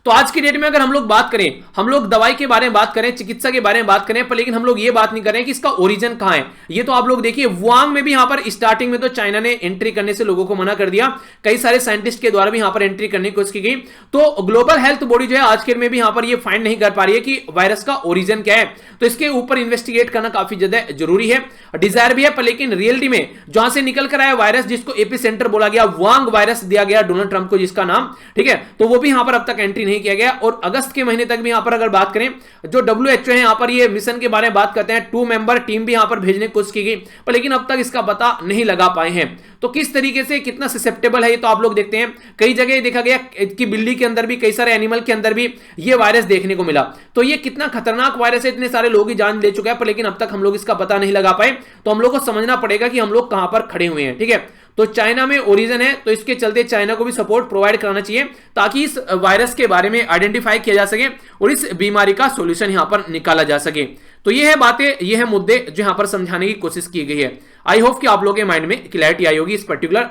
तो आज की डेट में अगर हम लोग बात करें, हम लोग दवाई के बारे में बात करें, चिकित्सा के बारे में बात करें, पर लेकिन हम लोग ये बात नहीं कर रहे हैं कि इसका ओरिजिन कहां है। ये तो आप लोग देखिए वुहान में भी यहां पर स्टार्टिंग में तो चाइना ने एंट्री करने से लोगों को मना कर दिया, कई सारे साइंटिस्ट के द्वारा भी यहां पर एंट्री करने की कोशिश की गई। तो ग्लोबल हेल्थ बॉडी जो है आज के डेट में भी यहां पर ये फाइंड नहीं कर पा रही है कि वायरस का ओरिजिन क्या है, तो इसके ऊपर इन्वेस्टिगेट करना काफी ज्यादा जरूरी है, डिजायर भी है। पर लेकिन रियलिटी में जहां से निकल कर आया वायरस, जिसको एपिसेंटर बोला गया, वुहान वायरस दिया गया डोनाल्ड ट्रंप को जिसका नाम, ठीक है, तो वो भी यहां पर अब तक एंट्री नहीं किया गया। और अगस्त के महीने तक भी यहां पर अगर बात करें, जो WHO है यहां पर ये मिशन के बारे में बात करते हैं, 2 मेंबर टीम भी यहां पर भेजने की कोशिश की गई, पर लेकिन अब तक इसका पता नहीं लगा पाए हैं। तो किस तरीके से कितना ससेप्टेबल है ये तो आप लोग देखते हैं। कई जगह देखा गया कि बिल्ली के अंदर भी, कई सारे एनिमल के अंदर भी ये वायरस देखने को मिला। तो ये कितना खतरनाक वायरस है, इतने सारे लोगों की जान ले चुका है, पर लेकिन अब तक हम लोग इसका पता नहीं लगा पाए। तो हम लोग को समझना पड़ेगा कि हम लोग कहां पर खड़े हुए हैं, ठीक है। तो चाइना में ओरिजिन है, तो इसके चलते चाइना को भी सपोर्ट प्रोवाइड कराना चाहिए ताकि इस वायरस के बारे में आइडेंटिफाई किया जा सके और इस बीमारी का सॉल्यूशन यहां पर निकाला जा सके। तो ये है बातें, ये है मुद्दे जो यहां पर समझाने की कोशिश की गई है। आई होप कि आप लोगों के माइंड में क्लैरिटी आई होगी इस पर्टिकुलर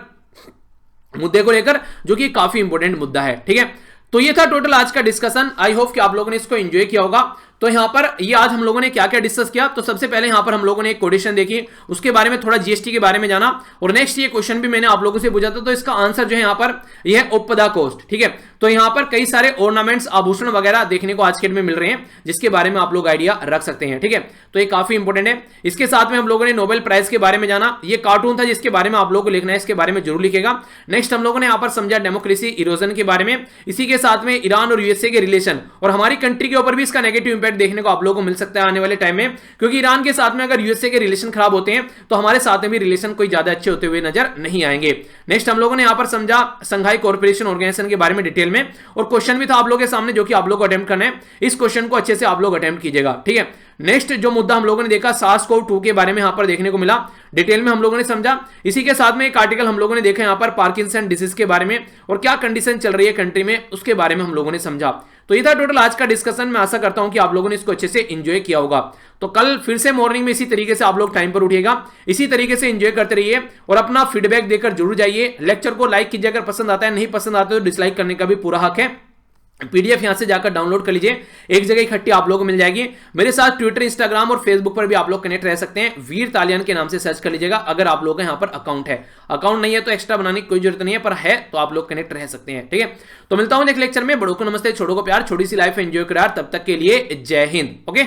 मुद्दे को लेकर, जो कि काफी इंपॉर्टेंट मुद्दा है, ठीक है। तो ये था टोटल आज का डिस्कशन। आई होप कि आप लोगों ने इसको एंजॉय किया होगा। तो यहां पर ये आज हम लोगों ने क्या क्या डिस्कस किया, तो सबसे पहले यहां पर हम लोगों ने एक कोटेशन देखी, उसके बारे में थोड़ा GST के बारे में जाना, और नेक्स्ट ये क्वेश्चन भी मैंने आप लोगों से पूछा था, तो इसका आंसर जो है यहां पर यह है ओपदा कोस्ट, ठीक है। तो यहां पर कई सारे ऑर्नामेंट्स, आभूषण वगैरह देखने को आज के डेट में मिल रहे हैं, जिसके बारे में आप लोग आइडिया रख सकते हैं, ठीक है। तो ये काफी इंपॉर्टेंट है। इसके साथ में हम लोगों ने नोबेल प्राइज के बारे में जाना, ये कार्टून था जिसके बारे में आप लोगों को लिखना है, इसके बारे में जरूर लिखेगा। नेक्स्ट हम लोगों ने यहां पर समझा डेमोक्रेसी इरोजन के बारे में, इसी के साथ में ईरान और USA के रिलेशन, और हमारी कंट्री के ऊपर भी इसका नेगेटिव इंपैक्ट देखने को आप लोगों को मिल सकता है आने वाले टाइम में, क्योंकि ईरान के साथ में अगर USA के रिलेशन खराब होते हैं तो हमारे साथ में भी रिलेशन कोई ज्यादा अच्छे होते हुए नजर नहीं आएंगे। नेक्स्ट हम लोगों ने यहां पर समझा संघाई कॉर्पोरेशन ऑर्गेनाइजेशन के बारे में डिटेल में, और क्वेश्चन भी था आप लोगों के सामने जो कि आप लोग को अटेम्प्ट करना है। इस क्वेश्चन को अच्छे से आप लोग अटेम्प्ट कीजिएगा, ठीक है। नेक्स्ट जो मुद्दा हम लोगों ने देखा SARS-CoV-2 के बारे में यहां पर देखने को मिला, डिटेल में हम लोगों ने समझा। इसी के साथ में एक आर्टिकल हम लोगों ने देखा यहां पर पार्किंसन डिजीज के बारे में, और क्या कंडीशन चल रही है कंट्री में उसके बारे में हम लोगों ने समझा। तो ये था टोटल आज का डिस्कशन। मैं आशा करता हूं कि आप लोगों ने इसको अच्छे से एंजॉय किया होगा। तो कल फिर से मॉर्निंग में इसी तरीके से आप लोग टाइम पर उठिएगा, इसी तरीके से एंजॉय करते रहिए और अपना फीडबैक देकर जरूर जाइए। लेक्चर को लाइक कीजिए अगर पसंद आता है, नहीं पसंद आता तो डिसलाइक करने का भी पूरा हक है। PDF यहां से जाकर डाउनलोड कर लीजिए, एक जगह इकट्ठी आप लोगों को मिल जाएगी। मेरे साथ ट्विटर, इंस्टाग्राम और फेसबुक पर भी आप लोग कनेक्ट रह सकते हैं। वीर तालियान के नाम से सर्च कर लीजिएगा अगर आप लोगों का यहां पर अकाउंट है। अकाउंट नहीं है तो एक्स्ट्रा बनाने की कोई जरूरत नहीं है, पर है तो आप लोग कनेक्ट रह सकते हैं, ठीक है। तो मिलता हूं नेक्स्ट लेक्चर में। बड़ों को नमस्ते, छोटों को प्यार, छोटी सी लाइफ एंजॉय करो यार। तब तक के लिए जय हिंद। ओके,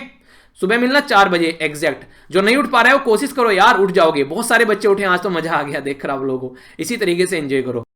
सुबह मिलना 4 बजे एग्जैक्ट। जो नहीं उठ पा रहा है वो कोशिश करो यार, उठ जाओगे। बहुत सारे बच्चे उठे आज तो मजा आ गया देखकर आप लोगों को। इसी तरीके से एंजॉय करो।